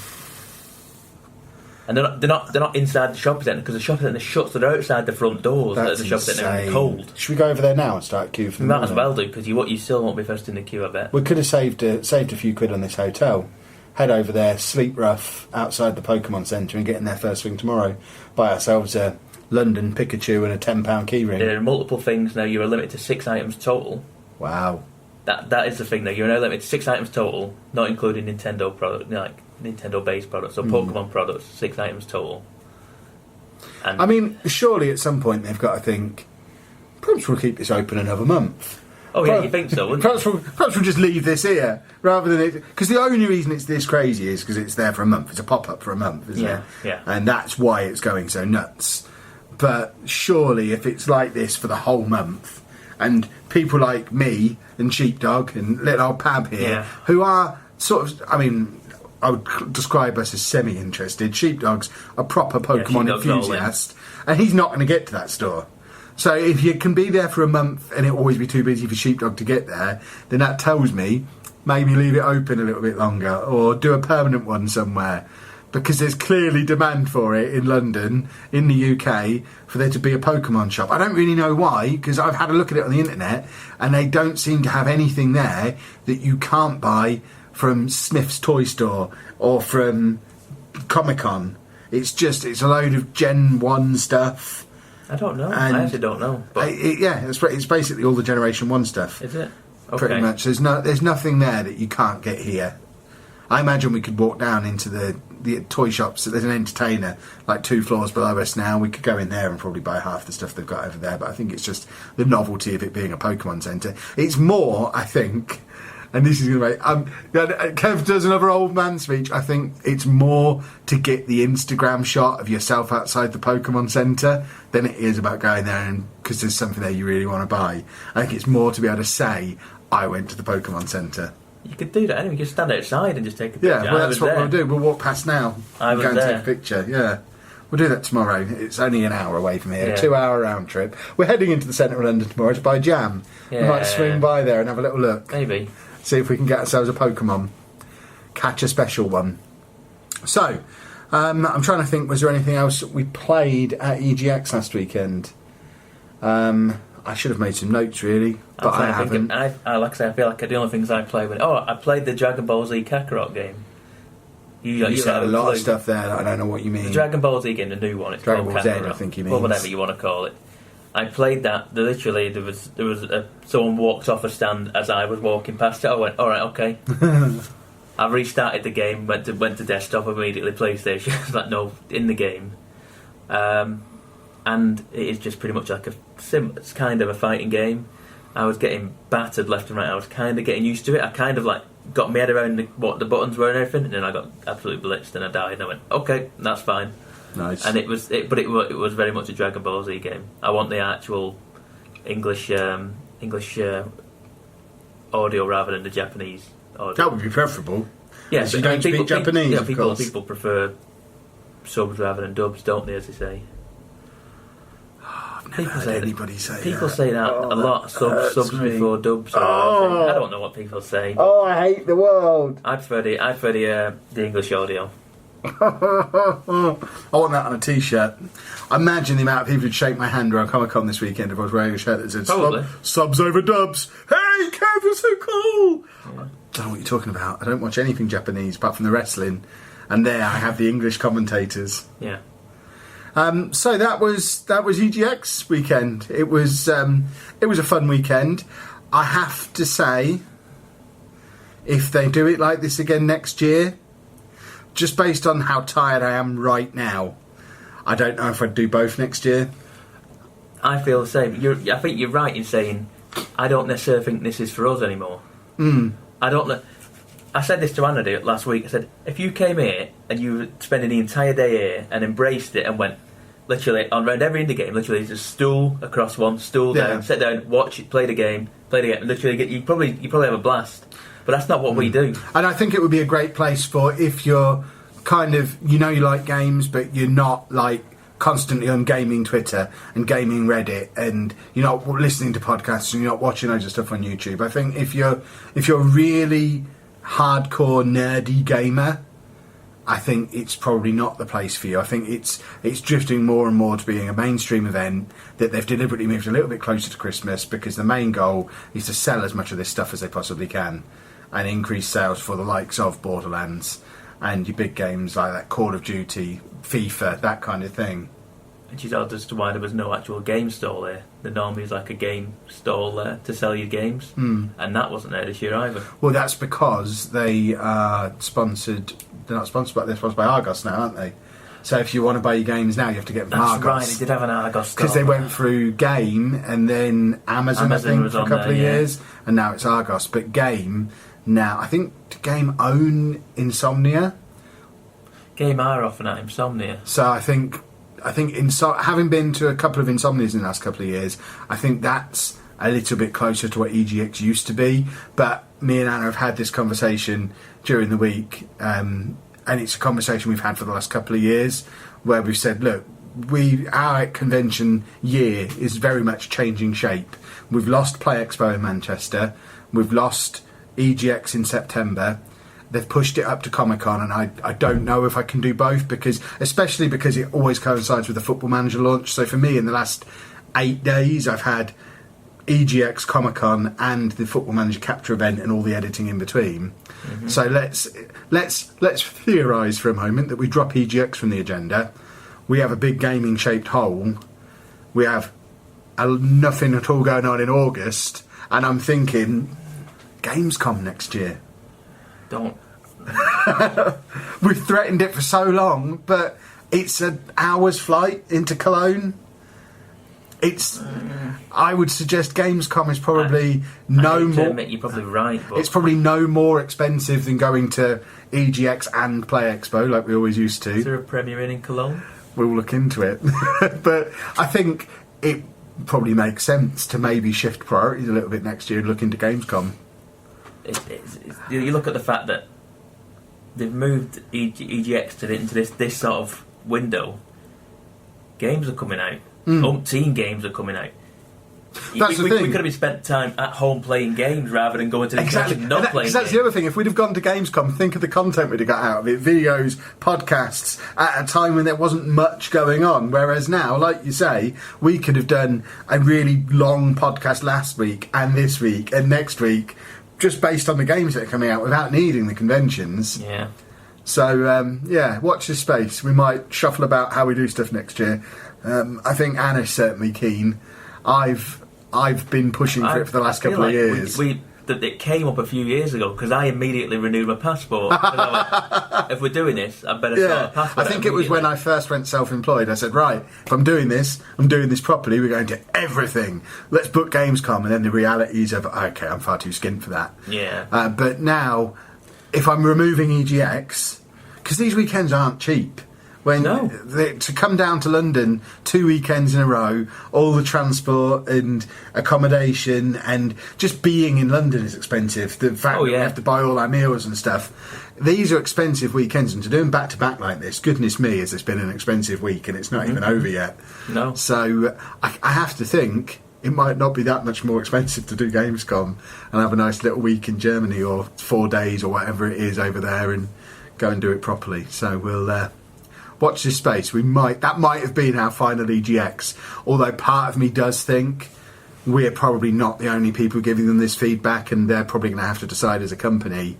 And they're not inside the shopping centre because the shopping centre shuts. So they're outside the front doors.
That's
the shopping centre is
insane.
cold.
Should we go over there now and start a queue for the
We might
morning?
as well do because you still won't be first in the queue. I bet
We could have saved a few quid on this hotel. Head over there, sleep rough outside the Pokemon Centre, and get in there first thing tomorrow. Buy ourselves a London Pikachu and a £10 keyring.
there are multiple things now. You are limited to 6 items total.
Wow.
That is the thing now. You're now limited to 6 items total, not including Nintendo product, like Nintendo-based products or Pokemon products. 6 items total. And
I mean, surely at some point they've got to think, perhaps we'll keep this open another month.
oh yeah, you think so? Wouldn't
Perhaps we'll just leave this here rather than it. Because the only reason it's this crazy is because it's there for a month. It's a pop-up for a month, isn't it?
Yeah.
And that's why it's going so nuts. But surely if it's like this for the whole month, and people like me and Sheepdog and little old Pab here, who are sort of, I mean, I would describe us as semi-interested. Sheepdog's a proper Pokemon enthusiast, and he's not going to get to that store. So if you can be there for a month and it'll always be too busy for Sheepdog to get there, then that tells me maybe leave it open a little bit longer or do a permanent one somewhere. Because there's clearly demand for it in London, in the UK, for there to be a Pokemon shop. I don't really know why, because I've had a look at it on the internet, and they don't seem to have anything there that you can't buy from Smith's Toy Store or from Comic-Con. It's a load of Gen 1 stuff.
I don't know.
And
I actually don't know. But
it's basically all the Generation 1 stuff.
is it? Okay.
Pretty much. There's nothing there that you can't get here. I imagine we could walk down into the toy shops. There's an Entertainer like 2 floors below us now. We could go in there and probably buy half the stuff they've got over there. But I think it's just the novelty of it being a Pokemon Centre. It's more, I think, and this is going to make... Kev does another old man speech. I think it's more to get the Instagram shot of yourself outside the Pokemon Centre than it is about going there and because there's something there you really want to buy. I think it's more to be able to say, I went to the Pokemon Centre.
You could do that anyway. You could stand outside and just take a picture.
Yeah, well, that's what we'll do. We'll walk past now and go and
there.
take a picture. Yeah. We'll do that tomorrow. It's only an hour away from here.
Yeah.
2-hour round trip. We're heading into the centre of London tomorrow to buy jam.
Yeah.
We might swing by there and have a little look.
Maybe.
See if we can get ourselves a Pokemon. Catch a special one. So, I'm trying to think, was there anything else we played at EGX last weekend? I should have made some notes, really, but I haven't.
Like I say, I feel like the only things I played with... I played the Dragon Ball Z Kakarot game.
You said a lot of stuff there that I don't know what you mean.
The Dragon Ball Z game, the new one. It's
Dragon
called
Ball Z,
Kakarot,
I think you mean.
or whatever you want to call it. I played that. Literally, there was someone walked off a stand as I was walking past it. I went, all right, okay. I restarted the game. Went to desktop immediately. PlayStation. Like no, in the game. and it is just pretty much like it's kind of a fighting game. I was getting battered left and right. I was kind of getting used to it. I kind of like got my head around what the buttons were and everything, and then I got absolutely blitzed and I died. And I went, okay, that's fine.
Nice.
And it was very much a Dragon Ball Z game. I want the actual English audio rather than the Japanese audio.
That would be preferable.
Yeah,
you don't speak Japanese, of course.
People prefer subs rather than dubs, don't they? As they say.
I've never heard anybody say that.
People say that a lot. Subs before dubs. I don't know what people say.
Oh, I hate the world.
I prefer the English audio.
I want that on a T-shirt. Imagine the amount of people who'd shake my hand around Comic-Con this weekend if I was wearing a shirt that said subs over dubs. Hey, Kev, you're so cool. Yeah. I don't know what you're talking about. I don't watch anything Japanese apart from the wrestling, and there I have the English commentators.
Yeah.
So that was EGX weekend. It was a fun weekend. I have to say, if they do it like this again next year, just based on how tired I am right now, I don't know if I'd do both next year.
I feel the same. I think you're right in saying I don't necessarily think this is for us anymore. I don't know. I said this to Anna last week. I said, if you came here and you were spending the entire day here and embraced it and went literally around every indie game, literally just stool across one, stool down, sit down, watch it, play the game, literally you probably have a blast. But that's not what we do. And
I think it would be a great place for if you're kind of, you like games, but you're not like constantly on gaming Twitter and gaming Reddit, and you're not listening to podcasts and you're not watching loads of stuff on YouTube. I think if you're really hardcore nerdy gamer, I think it's probably not the place for you. I think it's drifting more and more to being a mainstream event that they've deliberately moved a little bit closer to Christmas, because the main goal is to sell as much of this stuff as they possibly can and increase sales for the likes of Borderlands and your big games like that, Call of Duty, FIFA, that kind of thing.
Which is odd as to why there was no actual game stall there. There normally is like a game stall there to sell your games, and that wasn't there this year either.
Well, that's because they are sponsored. They're not sponsored, but they're sponsored by Argos now, aren't they? So if you want to buy your games now, you have to get them from Argos.
That's right, they did have an Argos stall.
Because they went through Game and then Amazon I think, for a couple of years, and now it's Argos. But Game now, I think, Game own Insomnia.
Game are often at Insomnia.
So I think having been to a couple of Insomnias in the last couple of years, I think that's a little bit closer to what EGX used to be. But me and Anna have had this conversation during the week, and it's a conversation we've had for the last couple of years, where we've said, look, our convention year is very much changing shape. We've lost Play Expo in Manchester, we've lost EGX in September. They've pushed it up to Comic-Con, and I don't know if I can do both, especially because it always coincides with the Football Manager launch. So for me, in the last 8 days, I've had EGX, Comic-Con, and the Football Manager capture event, and all the editing in between. Mm-hmm. So let's theorise for a moment that we drop EGX from the agenda. We have a big gaming-shaped hole. We have nothing at all going on in August, and I'm thinking Gamescom next year.
Don't.
We've threatened it for so long, but it's an hour's flight into Cologne. I would suggest Gamescom is probably
you're probably right. But
it's probably no more expensive than going to EGX and Play Expo like we always used to.
Is there a premiere in Cologne?
We'll look into it. But I think it probably makes sense to maybe shift priorities a little bit next year and look into Gamescom.
You look at the fact that they've moved EGX into this sort of window. Games are coming out. Umpteen games are coming out.
That's the thing.
We could have spent time at home playing games rather than going to the convention not playing games.
That's the other thing. If we'd have gone to Gamescom, think of the content we'd have got out of it. Videos, podcasts, at a time when there wasn't much going on. Whereas now, like you say, we could have done a really long podcast last week and this week and next week, just based on the games that are coming out without needing the conventions.
Yeah.
So, watch this space. We might shuffle about how we do stuff next year. I think Anna's certainly keen. I've been pushing for it for the last couple of years.
that it came up a few years ago because I immediately renewed my passport. I went, if we're doing this, I better start a passport.
I think it was when I first went self-employed. I said, right, if I'm doing this properly. We're going to everything. Let's book Gamescom, and then the realities of okay, I'm far too skint for that.
Yeah.
But now, if I'm removing EGX, because these weekends aren't cheap. To come down to London 2 weekends in a row, all the transport and accommodation and just being in London is expensive. The fact that we have to buy all our meals and stuff. These are expensive weekends, and to do them back to back like this, goodness me, has this been an expensive week, and it's not even over yet.
No.
So I have to think it might not be that much more expensive to do Gamescom and have a nice little week in Germany or 4 days or whatever it is over there and go and do it properly. So we'll watch this space. That might have been our final EGX, although part of me does think we're probably not the only people giving them this feedback, and they're probably going to have to decide as a company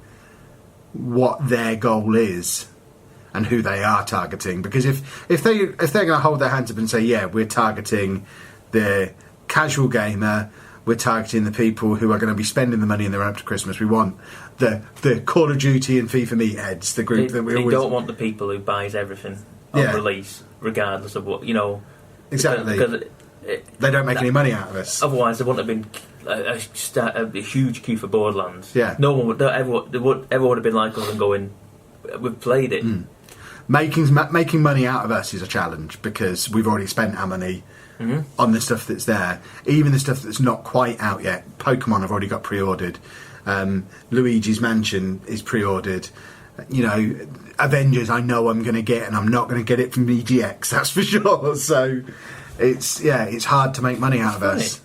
what their goal is and who they are targeting. Because if they're going to hold their hands up and say, yeah, we're targeting the casual gamer, we're targeting the people who are going to be spending the money in the run up to Christmas. We want the Call of Duty and FIFA meatheads, the group that we always...
They don't want the people who buys everything on release, regardless of what,
Exactly.
Because
they don't make any money out of us.
Otherwise, there wouldn't have been a huge queue for Borderlands.
Yeah.
No one would... Everyone would have been like us and going, we've played it.
Mm. Making money out of us is a challenge, because we've already spent our money... on the stuff that's there. Even the stuff that's not quite out yet. Pokemon have already got pre-ordered. Luigi's Mansion is pre-ordered. Avengers I know I'm going to get, and I'm not going to get it from EGX, that's for sure. So it's hard to make money out of us.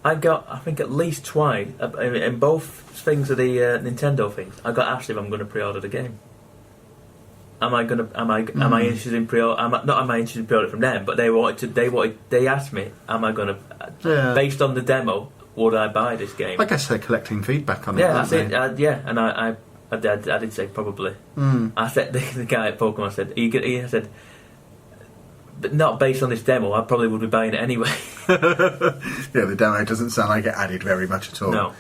I think at least twice in both things of the Nintendo things, I got asked if I'm going to pre-order the game. Am I interested in pre-order? Am I interested in pre-order from them? But they asked me, am I going to, based on the demo, would I buy this game?
I guess they're collecting feedback on it.
Yeah, that's it. And I did say probably. I said the guy at Pokemon said he said, but not based on this demo. I probably would be buying it anyway.
The demo doesn't sound like it added very much at all.
No.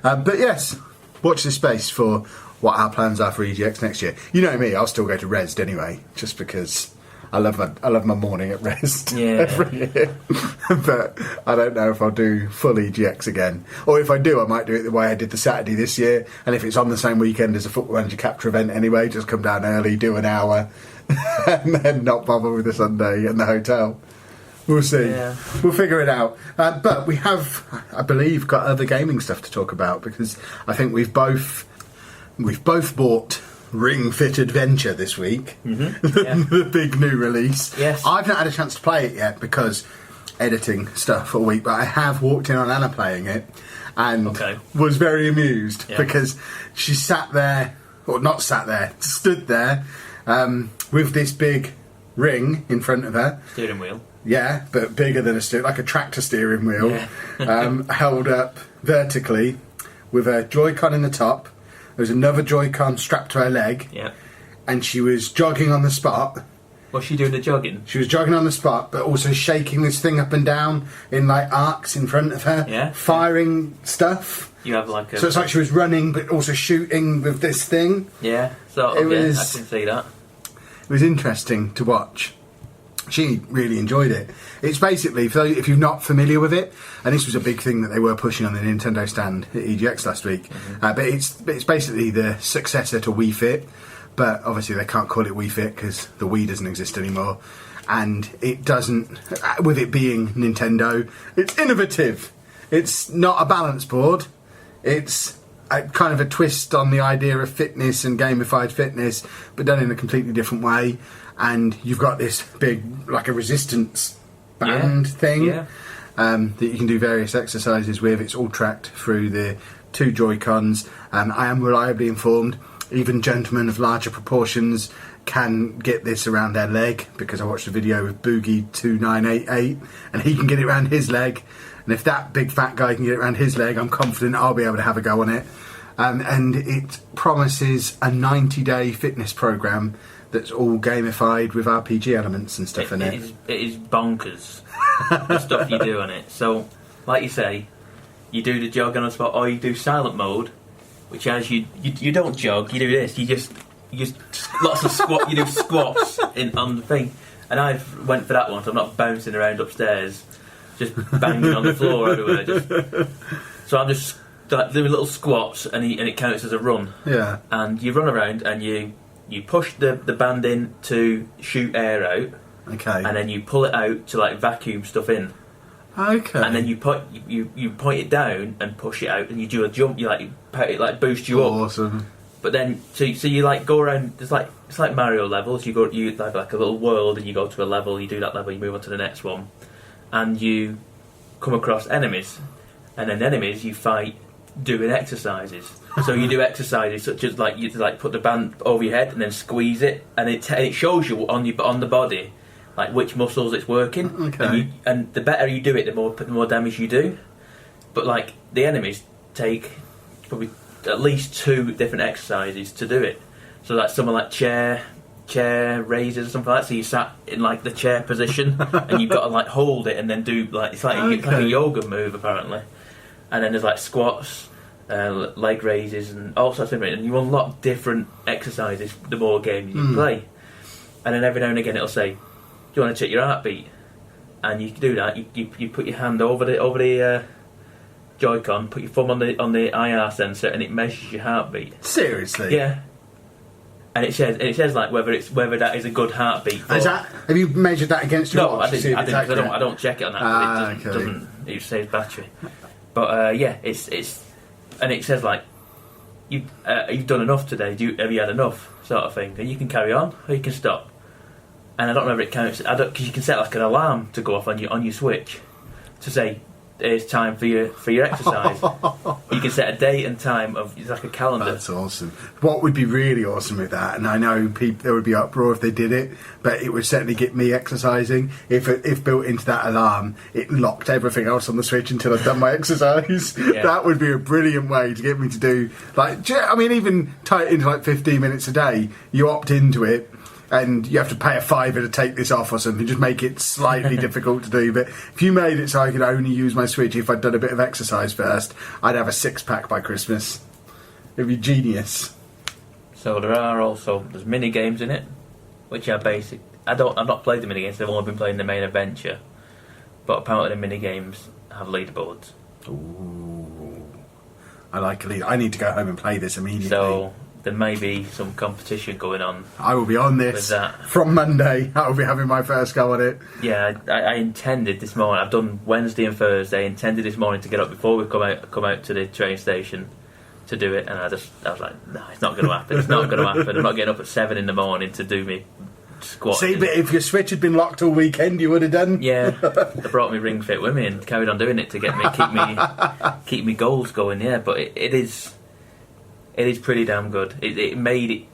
But yes, watch this space for what our plans are for EGX next year. You know me, I'll still go to Rezzed anyway, just because I love my morning at Rezzed every year. But I don't know if I'll do full EGX again. Or if I do, I might do it the way I did the Saturday this year, and if it's on the same weekend as a Football Manager Capture event anyway, just come down early, do an hour, and then not bother with the Sunday in the hotel. We'll see. Yeah. We'll figure it out. But we have, I believe, got other gaming stuff to talk about, because I think we've both bought Ring Fit Adventure this week. The big new release.
Yes.
I've not had a chance to play it yet because editing stuff all week, but I have walked in on Anna playing it and was very amused because she stood there with this big ring in front of her.
Steering wheel.
Yeah, but bigger than like a tractor steering wheel, held up vertically with a Joy-Con in the top. There was another Joy-Con strapped to her leg.
Yeah.
And she was jogging on the spot.
Was she doing the jogging?
She was jogging on the spot, but also shaking this thing up and down in like arcs in front of her.
Yeah.
Firing stuff.
You have like a...
So it's like she was running, but also shooting with this thing.
Yeah. So I can see that.
It was interesting to watch. She really enjoyed it. It's basically, if you're not familiar with it, and this was a big thing that they were pushing on the Nintendo stand at EGX last week, but it's basically the successor to Wii Fit, but obviously they can't call it Wii Fit because the Wii doesn't exist anymore, and it doesn't, with it being Nintendo, it's innovative. It's not a balance board, it's kind of a twist on the idea of fitness and gamified fitness, but done in a completely different way. And you've got this big, like a resistance band thing that you can do various exercises with. It's all tracked through the two Joy-Cons. I am reliably informed even gentlemen of larger proportions can get this around their leg, because I watched a video of Boogie2988 and he can get it around his leg. And if that big fat guy can get it around his leg, I'm confident I'll be able to have a go on it. And it promises a 90-day fitness programme that's all gamified with RPG elements and stuff it.
It is bonkers, the stuff you do on it. So, like you say, you do the jog on the spot, or you do silent mode, which as you don't jog, you do this. You just lots of squat. You do squats on the thing, and I went for that one. So I'm not bouncing around upstairs, just banging on the floor everywhere. So I'm just like doing little squats, and it counts as a run.
Yeah.
And you run around, and you push the band in to shoot air out.
Okay.
And then you pull it out to like vacuum stuff in.
Okay.
And then you point it down and push it out, and you do a jump. It like boosts you up.
Awesome.
But then so you like go around. It's like Mario levels. You have like a little world, and you go to a level. You do that level. You move on to the next one, and you come across enemies, and then enemies you fight doing exercises. So you do exercises such as like you like put the band over your head and then squeeze it, and it shows you on the body. Like which muscles it's working,
okay.
And the better you do it, the more damage you do. But like the enemies take probably at least 2 different exercises to do it. So like someone like chair raises or something like that. So you sat in like the chair position, and you've got to like hold it and then do like it's like a yoga move apparently. And then there's like squats, leg raises, and all sorts of things. And you unlock different exercises the more games you play. And then every now and again it'll say, do you want to check your heartbeat? And you can do that. You put your hand over the Joy-Con, put your thumb on the IR sensor, and it measures your heartbeat.
Seriously?
Yeah. And it says like whether that is a good heartbeat.
Have you measured that against your watch?
I don't check it on that. It doesn't. It saves battery. But and it says like you've done enough today. Have you had enough, sort of thing? And you can carry on or you can stop. And I don't know if it counts. Because you can set like an alarm to go off on your Switch to say it's time for your exercise. You can set a date and time it's like a calendar.
That's awesome. What would be really awesome with that, and I know there would be uproar if they did it, but it would certainly get me exercising if built into that alarm it locked everything else on the Switch until I've done my exercise. Yeah. That would be a brilliant way to get me to do even tie it into like 15 minutes a day. You opt into it. And you have to pay a £5 to take this off or something, just make it slightly difficult to do. But if you made it so I could only use my Switch if I'd done a bit of exercise first, I'd have a 6-pack by Christmas. It'd be genius.
So there's mini games in it, which are basic. I've not played the mini games. I've only been playing the main adventure. But apparently the mini games have leaderboards.
Ooh, I like a lead. I need to go home and play this immediately.
So there may be some competition going on.
I will be on this from Monday. I will be having my first go at it.
Yeah, I intended this morning. I've done Wednesday and Thursday. I intended this morning to get up before we come out to the train station to do it, and I was like, no, it's not going to happen. It's not going to happen. I'm not getting up at 7 in the morning to do me squat.
See, but if your Switch had been locked all weekend, you would have done.
Yeah, I brought me Ring Fit with me and carried on doing it to keep me goals going. Yeah, but it is pretty damn good. It made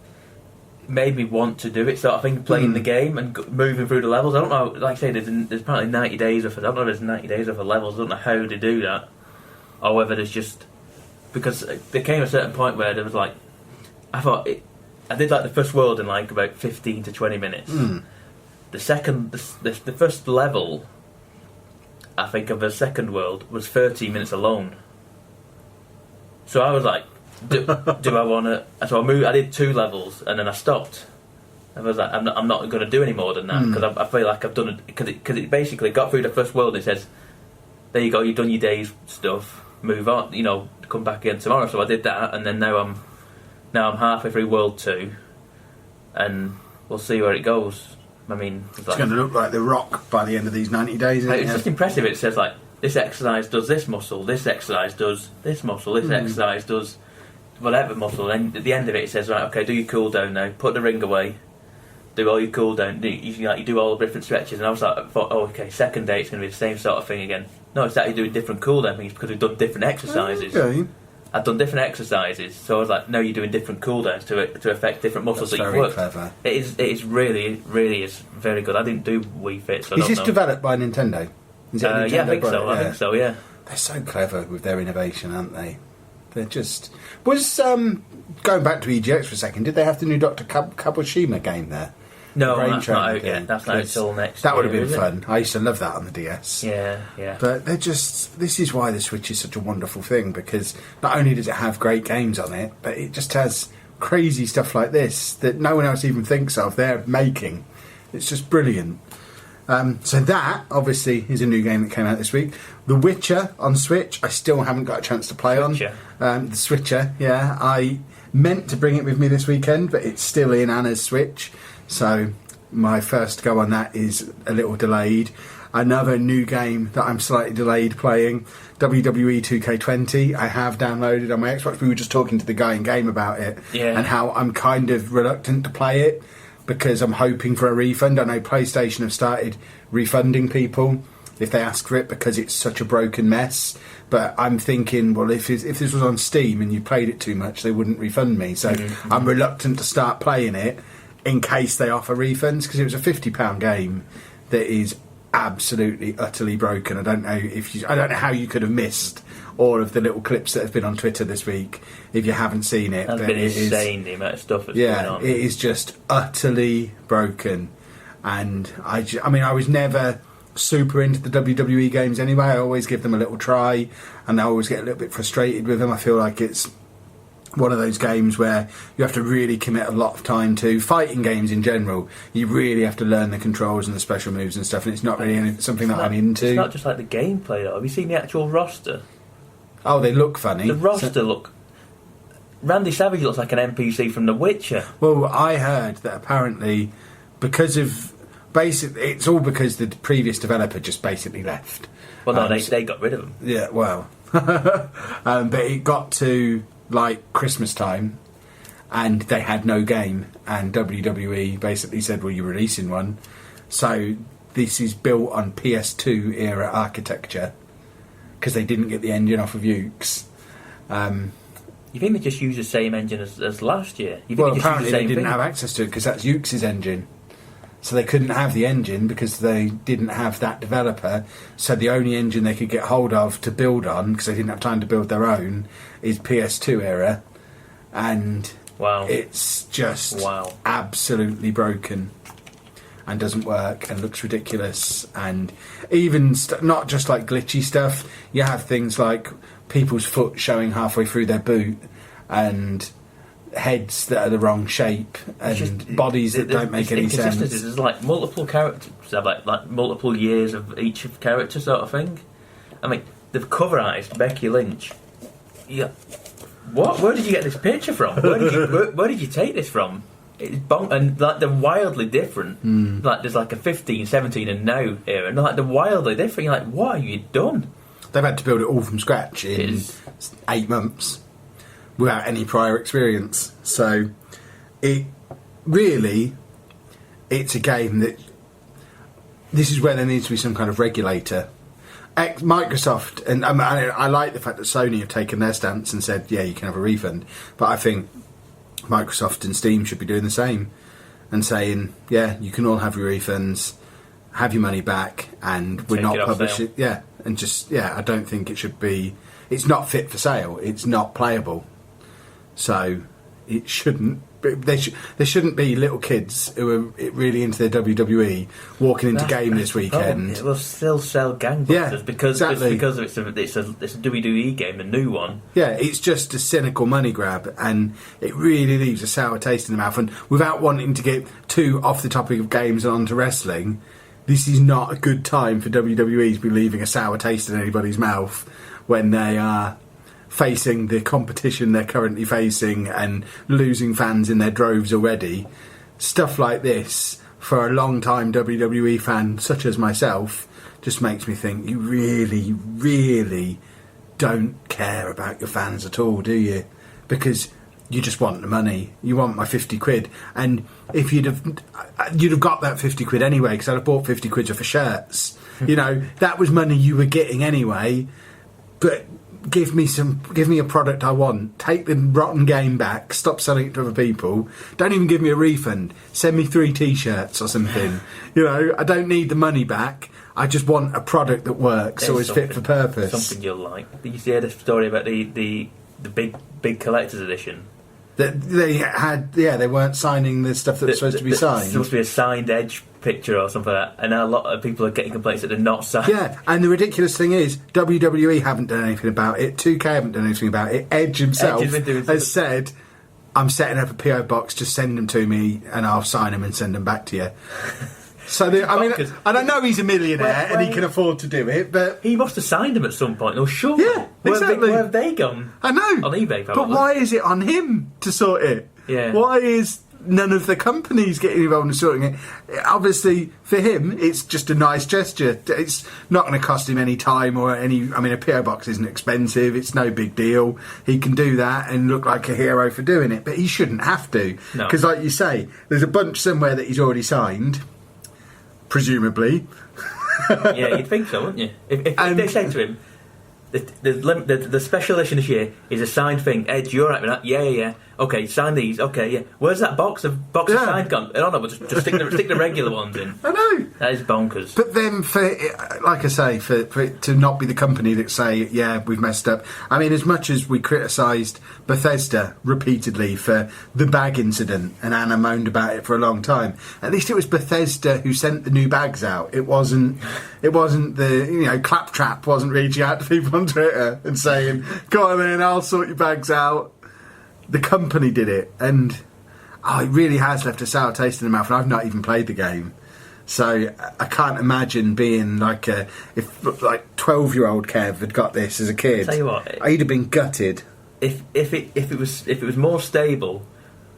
me want to do it, sort of thing, playing the game and moving through the levels. I don't know, like I say, there's apparently 90 days of it. I don't know if there's 90 days of levels. I don't know how to do that, or whether there's just because there came a certain point where there was like I did like the first world in like about 15 to 20 minutes. The first level, I think, of the second world was 13 minutes alone. So I was like, do I want to? So I did 2 levels and then I stopped. I was like, I'm not going to do any more than that because I feel like I've done it because it basically got through the first world and it says, there you go, you've done your day's stuff, move on, come back again tomorrow. So I did that, and then now I'm halfway through World 2, and we'll see where it goes. I mean,
it's going to look like The Rock by the end of these 90 days, isn't it?
It's just impressive. It says like, this exercise does this muscle, this exercise does this muscle, this exercise does whatever muscle, and at the end of it says, right, okay, do your cool down now, put the ring away, do all your cool down, you do all the different stretches. And I thought, oh, okay, second day it's going to be the same sort of thing again. No, it's actually doing different cool down things because we've done different exercises.
Okay.
I've done different exercises, so I was like, no, you're doing different cool downs to affect different muscles that you've worked.
Clever.
It is really is very good. I didn't do Wii Fit, so I don't know.
Is this developed by Nintendo? Is it Nintendo?
Yeah, I think so. I think so. Yeah.
They're so clever with their innovation, aren't they? They're just... Was, going back to EGX for a second, did they have the new Dr. Kabushima game there?
No,
brain
that's not
training
out yet.
game,
That's not out
'cause
till next
that would have
year,
been
is it?
fun. I used to love that on the DS.
Yeah, yeah.
But they're just... This is why the Switch is such a wonderful thing, because not only does it have great games on it, but it just has crazy stuff like this that no one else even thinks of. They're making. It's just brilliant. So that, obviously, is a new game that came out this week. The Witcher on Switch, I still haven't got a chance to play
Switcher.
on. The Switcher, yeah. I meant to bring it with me this weekend, but it's still in Anna's Switch. So my first go on that is a little delayed. Another new game that I'm slightly delayed playing, WWE 2K20. I have downloaded on my Xbox. We were just talking to the guy in game about it, and how I'm kind of reluctant to play it because I'm hoping for a refund. I know PlayStation have started refunding people if they ask for it because it's such a broken mess. But I'm thinking, well, if this was on Steam and you played it too much, they wouldn't refund me. So I'm reluctant to start playing it in case they offer refunds, because it was a £50 game that is absolutely utterly broken. I don't know how you could have missed all of the little clips that have been on Twitter this week if you haven't seen it.
That's been insane, the amount of stuff that's going on.
It is just utterly broken. And I was never super into the WWE games anyway. I always give them a little try, and I always get a little bit frustrated with them. I feel like it's one of those games where you have to really commit a lot of time to. Fighting games in general, you really have to learn the controls and the special moves and stuff, and it's not really something that I'm into.
It's not just like the gameplay though. Have you seen the actual roster?
Oh, they look funny.
The roster look... Randy Savage looks like an NPC from The Witcher.
Well, I heard that apparently because of... Basically, it's all because the previous developer just basically left.
Well, no, they got rid of him.
Yeah, well. But it got to, like, Christmas time, and they had no game, and WWE basically said, well, you're releasing one. So this is built on PS2 era architecture, because they didn't get the engine off of UX.
You think they just used the same engine as last year? You think
Well,
they just
apparently
used the
they
same
didn't
thing?
have access to it, because that's UX's engine. So they couldn't have the engine because they didn't have that developer. So the only engine they could get hold of to build on, because they didn't have time to build their own, is PS2 era. And
Wow.
it's just absolutely broken and doesn't work and looks ridiculous. And even not just like glitchy stuff, you have things like people's foot showing halfway through their boot, and heads that are the wrong shape, and bodies that don't make any sense.
There's like multiple characters have like multiple years of each character sort of thing. I mean, the cover artist Becky Lynch. Yeah, what? Where did you get this picture from? Where did you take this from? It's and like they're wildly different. Like there's like a 15, 17 and now era, and like they're wildly different. You're like, what have you done?
They've had to build it all from scratch in 8 months without any prior experience. So it's a game that... This is where there needs to be some kind of regulator. Microsoft, and I like the fact that Sony have taken their stance and said, yeah, you can have a refund. But I think Microsoft and Steam should be doing the same and saying, yeah, you can all have your refunds, have your money back, and we're not publishing... Yeah, and just, I don't think it should be... It's not fit for sale. It's not playable. So it shouldn't. There shouldn't be little kids who are really into their WWE walking into game this weekend.
It will still sell gangbusters because it's a WWE game, a new one.
Yeah, it's just a cynical money grab, and it really leaves a sour taste in the mouth. And without wanting to get too off the topic of games and onto wrestling, this is not a good time for WWE to be leaving a sour taste in anybody's mouth when they are facing the competition they're currently facing and losing fans in their droves already. Stuff like this, for a long time WWE fan such as myself, just makes me think you really, really don't care about your fans at all, do you? Because you just want the money. You want my 50 quid. And if you'd have got that 50 quid anyway, because I'd have bought 50 quid for shirts. You know, that was money you were getting anyway. But give me a product I want. Take the rotten game back. Stop selling it to other people. Don't even give me a refund. Send me 3 t-shirts or something. You know, I don't need the money back. I just want a product that works or is fit for purpose.
Something you'll like. Did you hear the story about the big collector's edition?
That they weren't signing the stuff that was supposed to be signed.
It's supposed to be a signed Edge picture or something like that, and now a lot of people are getting complaints that they're not signed.
Yeah, and the ridiculous thing is, WWE haven't done anything about it, 2K haven't done anything about it, Edge himself has said, I'm setting up a PO box, just send them to me and I'll sign them and send them back to you. So, and I know he's a millionaire and he can afford to do it, but...
He must have signed them at some point, or sure.
Yeah, exactly.
Where have they gone?
I know.
On eBay, probably.
But why is it on him to sort it?
Yeah.
Why is none of the companies getting involved in sorting it? Obviously, for him, it's just a nice gesture. It's not going to cost him any time or any... I mean, a PO box isn't expensive. It's no big deal. He can do that and look like a hero for doing it, but he shouldn't have to. Because, like you say, there's a bunch somewhere that he's already signed... Presumably.
Yeah, you'd think so, wouldn't you? If they say to him, the special edition this year is a signed thing. Edge, you're right with that? Yeah. Okay, sign these. Okay, yeah. Where's that box of signed gone? I don't know, but just stick the regular ones in.
I know.
That is bonkers.
But then, like I say, for it to not be the company that say, yeah, we've messed up. I mean, as much as we criticised Bethesda repeatedly for the bag incident, and Anna moaned about it for a long time, at least it was Bethesda who sent the new bags out. It wasn't the, Claptrap wasn't reaching out to people on Twitter and saying, go on in, I'll sort your bags out. The company did it, and it really has left a sour taste in the mouth, and I've not even played the game. So I can't imagine being if 12-year-old Kev had got this as a kid.
Tell you what,
I'd have been gutted.
If it was more stable,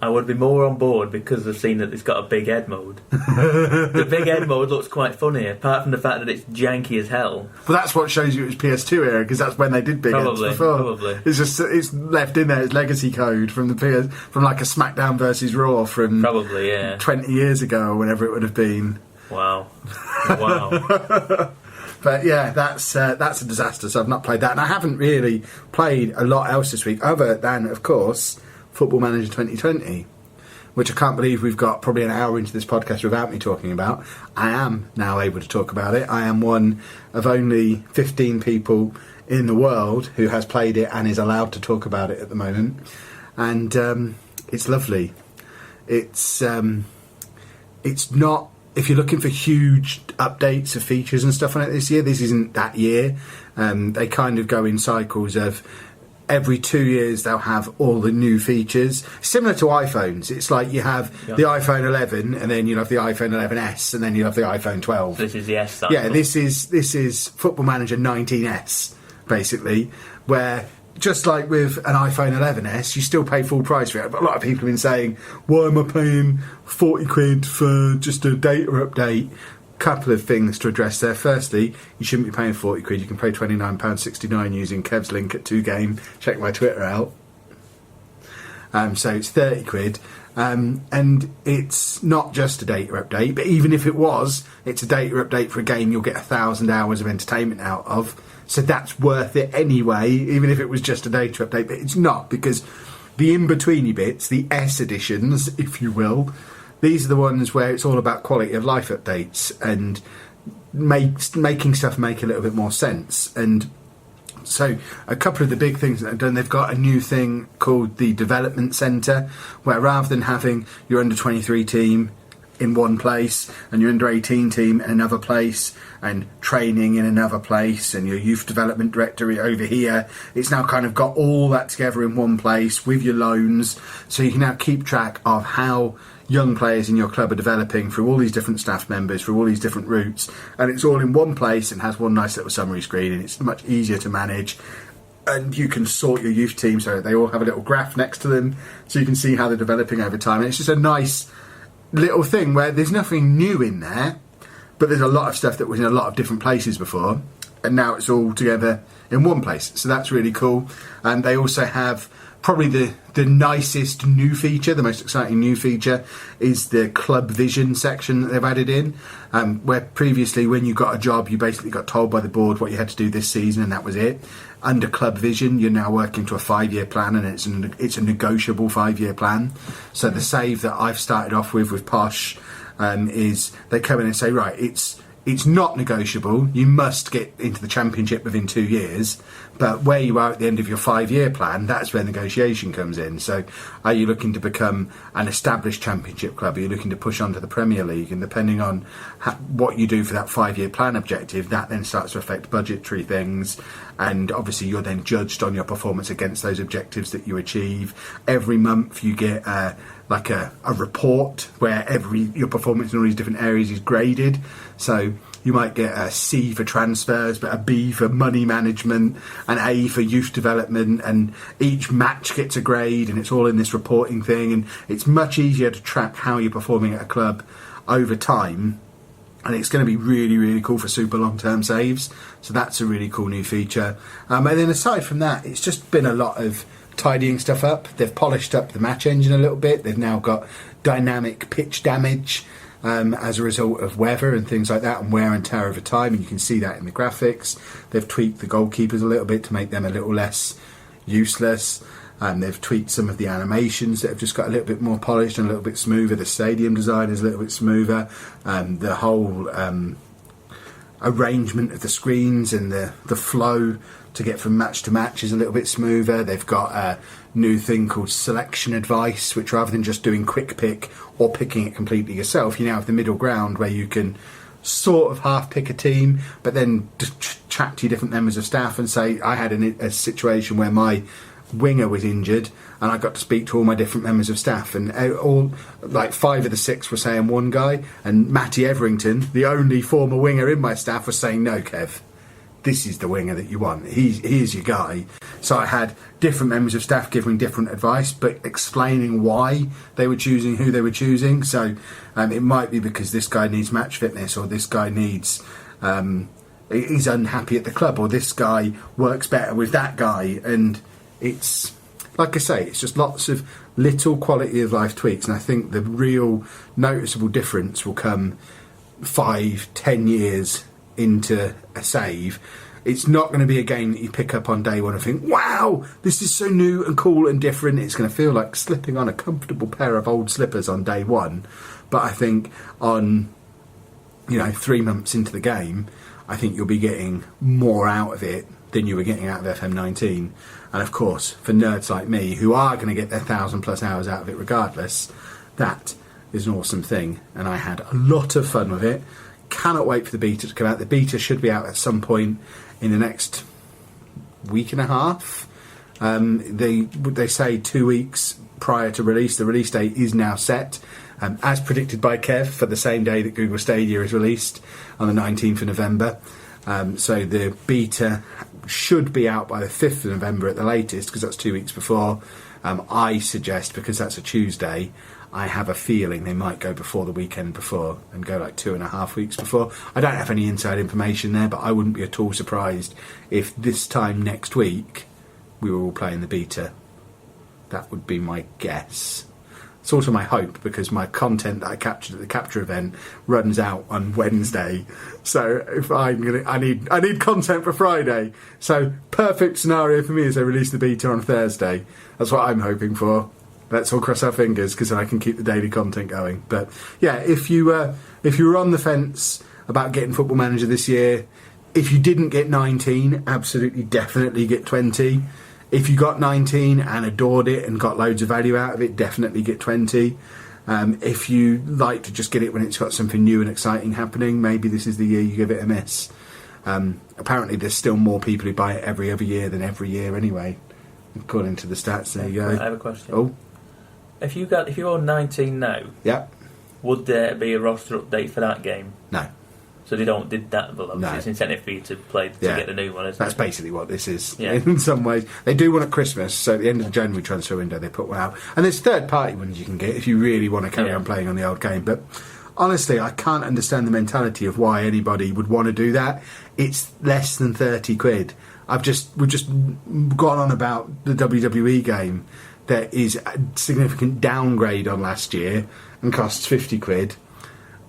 I would be more on board because I've seen that it's got a big head mode. The big head mode looks quite funny, apart from the fact that it's janky as hell.
Well, that's what shows you it was PS2 era, because that's when they did big heads before.
Probably.
It's left in there as legacy code from like a SmackDown versus Raw from 20 years ago or whenever it would have been.
Wow.
But yeah, that's a disaster. So I've not played that, and I haven't really played a lot else this week, other than, of course, Football Manager 2020, which I can't believe we've got probably an hour into this podcast without me talking about. I am now able to talk about it. I am one of only 15 people in the world who has played it and is allowed to talk about it at the moment, and it's lovely. It's not... If you're looking for huge updates of features and stuff on it this year, this isn't that year. They kind of go in cycles of... Every 2 years they'll have all the new features, similar to iPhones. It's like you have the iPhone 11, and then you have the iPhone 11s, and then you have the iPhone 12.
This is the S cycle.
Yeah, this is Football Manager 19s, basically, where just like with an iPhone 11s, you still pay full price for it. But a lot of people have been saying, why am I paying 40 quid for just a data update? Couple of things to address there. Firstly, you shouldn't be paying 40 quid. You can pay £29.69 using Kev's link at 2Game. Check my Twitter out. So it's 30 quid. And it's not just a data update, but even if it was, it's a data update for a game you'll get 1,000 hours of entertainment out of. So that's worth it anyway, even if it was just a data update. But it's not, because the in-betweeny bits, the S editions, if you will, these are the ones where it's all about quality of life updates and making stuff make a little bit more sense. And so a couple of the big things that they've done, they've got a new thing called the Development Centre, where rather than having your under-23 team in one place and your under-18 team in another place and training in another place and your youth development directory over here, it's now kind of got all that together in one place with your loans, so you can now keep track of how young players in your club are developing through all these different staff members, through all these different routes, and it's all in one place and has one nice little summary screen, and it's much easier to manage. And you can sort your youth team so they all have a little graph next to them, so you can see how they're developing over time. And it's just a nice little thing where there's nothing new in there, but there's a lot of stuff that was in a lot of different places before, and now it's all together in one place. So that's really cool. And they also have probably the nicest new feature, the most exciting new feature, is the Club Vision section that they've added in, where previously when you got a job you basically got told by the board what you had to do this season and that was it. Under Club Vision you're now working to a 5-year plan, and it's a negotiable 5-year plan. So the save that I've started off with Posh is they come in and say, right, it's it's not negotiable. You must get into the Championship within 2 years. But where you are at the end of your 5-year plan, that's where negotiation comes in. So are you looking to become an established Championship club? Are you looking to push on to the Premier League? And depending on what you do for that 5-year plan objective, that then starts to affect budgetary things. And obviously you're then judged on your performance against those objectives that you achieve. Every month you get a report where your performance in all these different areas is graded. So you might get a C for transfers, but a B for money management, an A for youth development, and each match gets a grade, and it's all in this reporting thing, and it's much easier to track how you're performing at a club over time. And it's going to be really, really cool for super long-term saves. So that's a really cool new feature. And then aside from that, it's just been a lot of tidying stuff up. They've polished up the match engine a little bit. They've now got dynamic pitch damage as a result of weather and things like that, and wear and tear over time, and you can see that in the graphics. They've tweaked the goalkeepers a little bit to make them a little less useless. They've tweaked some of the animations that have just got a little bit more polished and a little bit smoother. The stadium design is a little bit smoother. The whole arrangement of the screens and the flow to get from match to match is a little bit smoother. They've got a new thing called selection advice, which rather than just doing quick pick or picking it completely yourself, you now have the middle ground where you can sort of half pick a team, but then just chat to your different members of staff and say, I had a situation where my winger was injured and I got to speak to all my different members of staff, and all like 5 of the 6 were saying one guy, and Matty Everington, the only former winger in my staff, was saying, no Kev, this is the winger that you want, he's your guy. So I had different members of staff giving different advice, but explaining why they were choosing who they were choosing. So it might be because this guy needs match fitness, or this guy needs he's unhappy at the club, or this guy works better with that guy. And it's, like I say, it's just lots of little quality of life tweaks, and I think the real noticeable difference will come 5-10 years into a save. It's not going to be a game that you pick up on day one and think, wow, this is so new and cool and different. It's going to feel like slipping on a comfortable pair of old slippers on day one. But I think on 3 months into the game, I think you'll be getting more out of it than you were getting out of FM19. And of course, for nerds like me who are going to get their 1,000+ hours out of it regardless, that is an awesome thing. And I had a lot of fun with it. Cannot wait for the beta to come out. The beta should be out at some point in the next week and a half. They say 2 weeks prior to release. The release date is now set, as predicted by Kev, for the same day that Google Stadia is released, on the 19th of November. So the beta should be out by the 5th of November at the latest, because that's 2 weeks before. I suggest, because that's a Tuesday, I have a feeling they might go before the weekend before and go like 2.5 weeks before. I don't have any inside information there, but I wouldn't be at all surprised if this time next week we were all playing the beta. That would be my guess. It's also my hope, because my content that I captured at the capture event runs out on Wednesday. So if I need content for Friday. So perfect scenario for me is they release the beta on Thursday. That's what I'm hoping for. Let's all cross our fingers, because then I can keep the daily content going. But yeah, if you were on the fence about getting Football Manager this year, if you didn't get 19, absolutely definitely get 20. If you got 19 and adored it and got loads of value out of it, definitely get 20. If you like to just get it when it's got something new and exciting happening, maybe this is the year you give it a miss. Apparently there's still more people who buy it every other year than every year anyway, according to the stats. There you go.
I have a question.
Oh,
if you're 19 now,
yeah,
would there be a roster update for that game?
No.
So did that? Well, obviously it's incentive for you to play to get the new one. Isn't
That's
it?
basically what this is. Yeah. In some ways, they do one at Christmas. So at the end of the January transfer window, they put one out, and there's third-party ones you can get if you really want to carry on playing on the old game. But honestly, I can't understand the mentality of why anybody would want to do that. It's less than 30 quid. We've just gone on about the WWE game that is a significant downgrade on last year and costs 50 quid.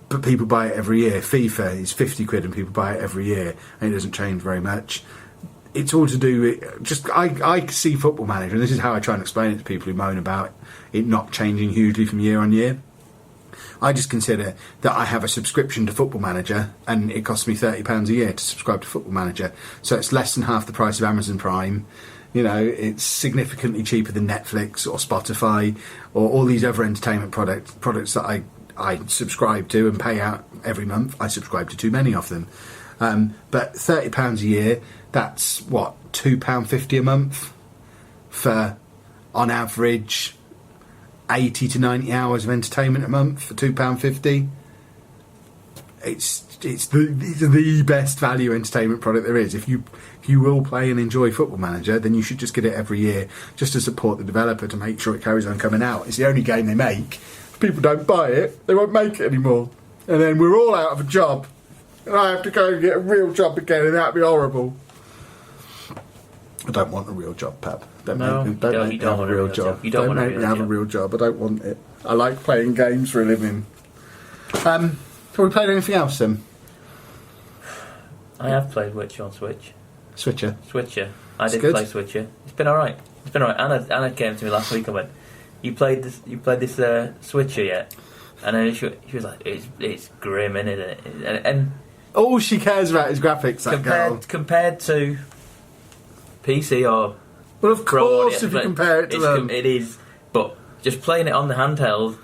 But people buy it every year. FIFA is 50 quid and people buy it every year, and it doesn't change very much. It's all to do with just I see Football Manager, and this is how I try and explain it to people who moan about it not changing hugely from year on year. I just consider that I have a subscription to Football Manager, and it costs me £30 a year to subscribe to Football Manager. So it's less than half the price of Amazon Prime. You know, it's significantly cheaper than Netflix or Spotify or all these other entertainment products that I subscribe to and pay out every month. I subscribe to too many of them. But £30 a year, that's what, £2.50 a month for, on average, 80 to 90 hours of entertainment a month for £2.50. It's the best value entertainment product there is. If you will play and enjoy Football Manager, then you should just get it every year, just to support the developer, to make sure it carries on coming out. It's the only game they make. If people don't buy it, they won't make it anymore, and then we're all out of a job, and I have to go and get a real job again, and that'd be horrible. I don't want a real job, Pab. Don't make me have a real job. Don't make me have a real job. I don't want it. I like playing games for a living. Have we played anything else, then?
I have played Witcher on Switch.
Switcher.
I did play Switcher. It's been alright. Anna came to me last week and went, You played this Switcher yet? And then she was like, It's grim, isn't it? And
all she cares about is graphics,
compared to PC or...
Well, of course, if you compare it to them.
It is, but just playing it on the handheld,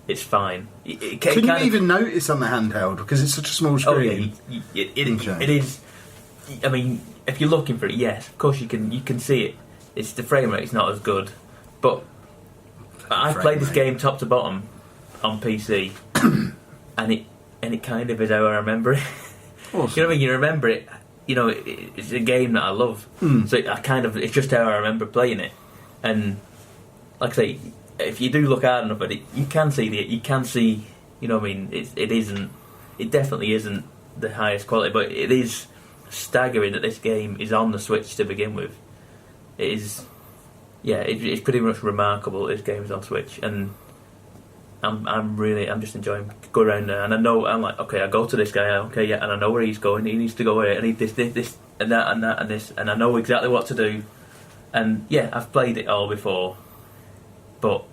it's fine.
Can you even notice on the handheld, because it's such a small screen?
Oh yeah, it is. I mean, if you're looking for it, yes, of course you can see it. It's the frame rate's not as good, but I've played this game top to bottom on PC, and it kind of is how I remember it.
Awesome.
You know what I mean? You remember it. You know, it's a game that I love, so it's just how I remember playing it. And like I say, if you do look hard enough at it, you can see you know what I mean. It definitely isn't the highest quality, but it is staggering that this game is on the Switch to begin with. It is, it's pretty much remarkable that this game is on Switch, and I'm just enjoying going around there, and I'm like, okay, I go to this guy, okay, yeah, and I know where he's going. He needs to go here. I need this, and that, and that, and this, and I know exactly what to do. And yeah, I've played it all before, but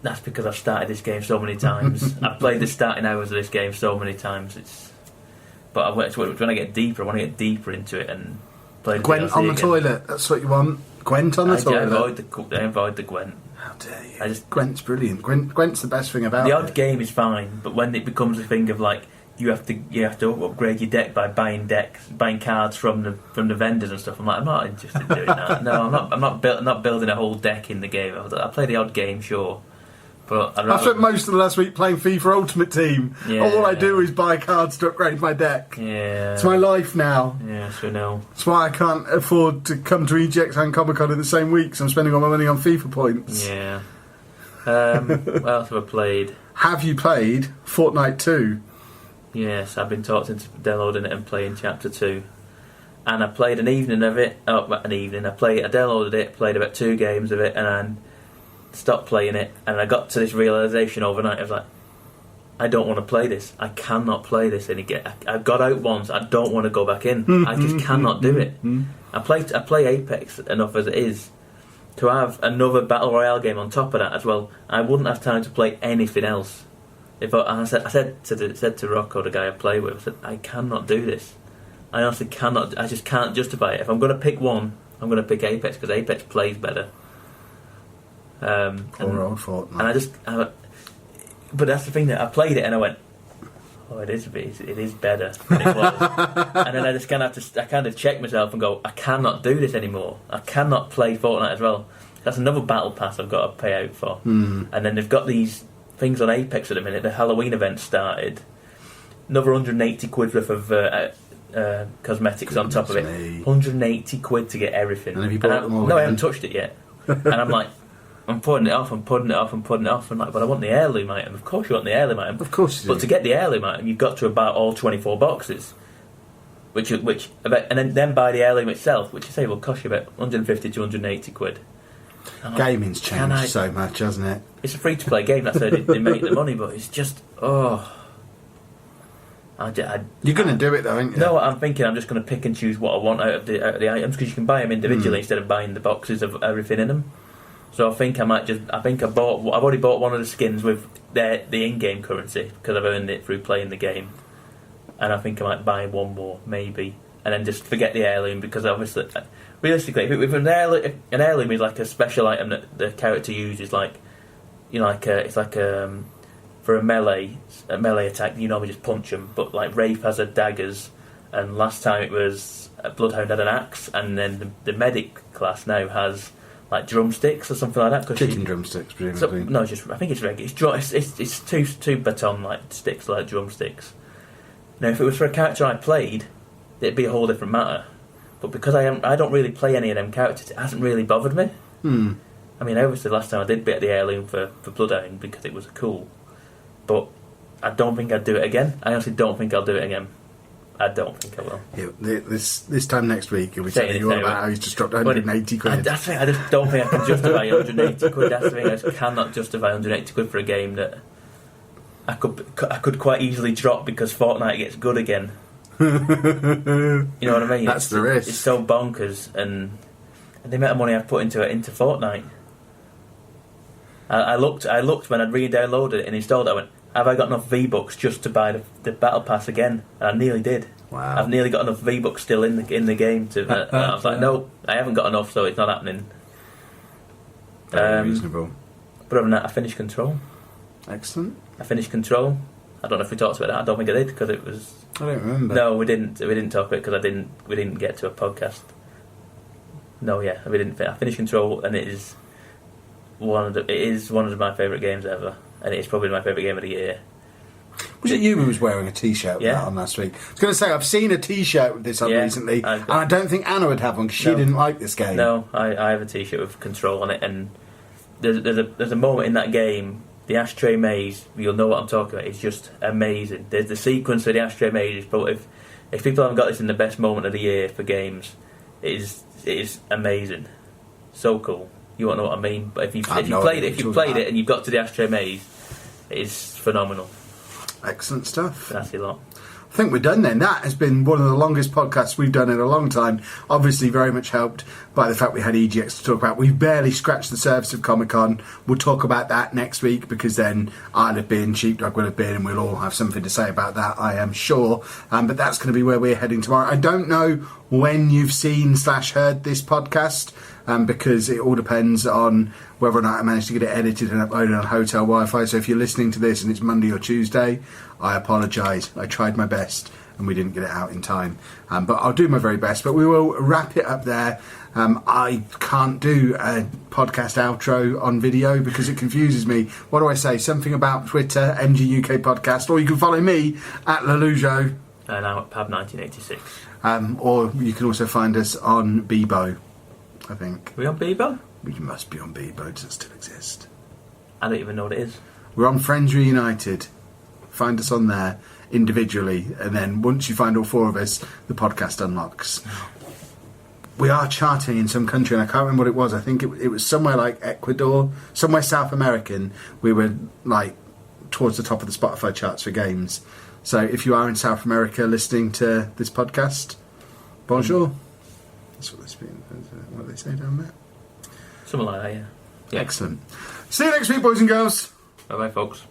that's because I've started this game so many times. I've played the starting hours of this game so many times. But when I get deeper, I want to get deeper into it and play the
Gwent on the
again.
Toilet. That's what you want. Gwent on the toilet.
I avoid the Gwent.
How dare you? Gwent's brilliant. Gwent's the best thing about it.
The odd game is fine, but when it becomes a thing of like you have to upgrade your deck by buying cards from the vendors and stuff, I'm like, I'm not interested in doing that. No, I'm not building a whole deck in the game. I play the odd game, sure. But I spent
most of the last week playing FIFA Ultimate Team. Yeah, all I do is buy cards to upgrade my deck.
Yeah,
it's my life now.
Yeah, sure know.
That's why I can't afford to come to EGX and ComicCon in the same week, so I'm spending all my money on FIFA points.
Yeah. What else have I played?
Have you played Fortnite 2?
Yes, I've been talking to downloading it and playing Chapter 2. And I played an evening of it. I downloaded it, played about 2 games of it, and then stopped playing it, and I got to this realisation overnight. I was like, I don't want to play this. I cannot play this again. I've got out once. I don't want to go back in. I just cannot do it. I play Apex enough as it is to have another Battle Royale game on top of that as well. I wouldn't have time to play anything else. I said to Rocco, the guy I play with, I said, I cannot do this. I honestly cannot. I just can't justify it. If I'm going to pick one, I'm going to pick Apex, because Apex plays better.
Poor old Fortnite.
But that's the thing, that I played it and I went, oh, it is better than it was. And then I just kind of check myself and go, I cannot do this anymore. I cannot play Fortnite as well. That's another battle pass I've got to pay out for. And then they've got these things on Apex at the minute. The Halloween event started. Another 180 quid worth of cosmetics on top of it. 180 quid to get everything.
And have you bought them all?
No, I haven't touched it yet. And I'm like, I'm putting it off. I'm like, but I want the heirloom item. Of course you want the heirloom item.
Of course you do.
But to get the heirloom item, you've got to buy all 24 boxes. And then buy the heirloom itself, which I say will cost you about 150 to 180 quid.
Gaming's changed so much, hasn't it?
It's a free-to-play game, that's how they make the money, but it's just,
You're going to do it though, aren't you?
No, I'm thinking I'm just going to pick and choose what I want out of the items, because you can buy them individually instead of buying the boxes of everything in them. So I think I might just. I've already bought one of the skins with the in-game currency because I've earned it through playing the game, and I think I might buy one more maybe, and then just forget the heirloom because obviously, realistically, if an heirloom is like a special item that the character uses, like it's like for a melee attack, you normally just punch them, but like Wraith has daggers, and last time it was Bloodhound had an axe, and then the medic class now has like drumsticks or something like that.
Chicken drumsticks, presumably.
No, I think it's regular. It's two baton like sticks, like drumsticks. Now, if it was for a character I played, it'd be a whole different matter. But because I don't really play any of them characters, it hasn't really bothered me. I mean, obviously, the last time I did get the heirloom for Bloodhound because it was cool, but I don't think I'd do it again. I honestly don't think I'll do it again. I don't think I will.
Yeah, this time next week, you'll be telling you all about how he's just dropped 180 quid.
That's the thing, I just don't think I can justify 180 quid. That's the thing, I just cannot justify 180 quid for a game that I could quite easily drop because Fortnite gets good again. You know what I mean?
That's the risk.
It's so bonkers, and the amount of money I've put into Fortnite. I looked when I'd re-downloaded it and installed it. I went, have I got enough V-Bucks just to buy the Battle Pass again? And I nearly did.
Wow.
I've nearly got enough V-Bucks still in the game. I was like, no, I haven't got enough, so it's not happening.
Very reasonable.
But other than that, I finished Control.
Excellent.
I finished Control. I don't know if we talked about that. I don't think I did because it was.
I don't remember.
No, we didn't. We didn't talk about it because we didn't get to a podcast. No, yeah, we didn't. I finished Control, and it is one of my favourite games ever, and it's probably my favourite game of the year.
Was it you who was wearing a T-shirt with that on last week? I was going to say, I've seen a T-shirt with this on recently, and I don't think Anna would have one because she didn't like this game.
No, I have a T-shirt with Control on it, and there's a moment in that game, the ashtray maze, you'll know what I'm talking about, it's just amazing. There's the sequence of the ashtray maze, but if people haven't got this in the best moment of the year for games, it is amazing. So cool. You won't know what I mean, but if you played it and you've got to the ashtray maze, it is phenomenal.
Excellent stuff.
That's a lot.
I think we're done then. That has been one of the longest podcasts we've done in a long time. Obviously very much helped by the fact we had EGX to talk about. We've barely scratched the surface of Comic-Con. We'll talk about that next week because then I'll have been, Sheepdog will have been, and we'll all have something to say about that, I am sure. But that's going to be where we're heading tomorrow. I don't know when you've seen/heard this podcast because it all depends on whether or not I manage to get it edited and uploaded on hotel Wi-Fi. So if you're listening to this and it's Monday or Tuesday, I apologise. I tried my best and we didn't get it out in time. But I'll do my very best. But we will wrap it up there. I can't do a podcast outro on video because it confuses me. What do I say? Something about Twitter, MG UK Podcast, or you can follow me at Lelujo.
And I'm at Pab 1986.
Or you can also find us on Bebo, I think.
Are we on Bebo?
We must be on Bebo. Does it still exist?
I don't even know what it is.
We're on Friends Reunited. Find us on there individually, and then once you find all four of us, the podcast unlocks. We are charting in some country, and I can't remember what it was. I think it was somewhere like Ecuador, somewhere South American. We were like towards the top of the Spotify charts for games. So if you are in South America listening to this podcast, bonjour. That's what they say down there.
Something like that, yeah.
Excellent. See you next week, boys and girls.
Bye-bye, folks.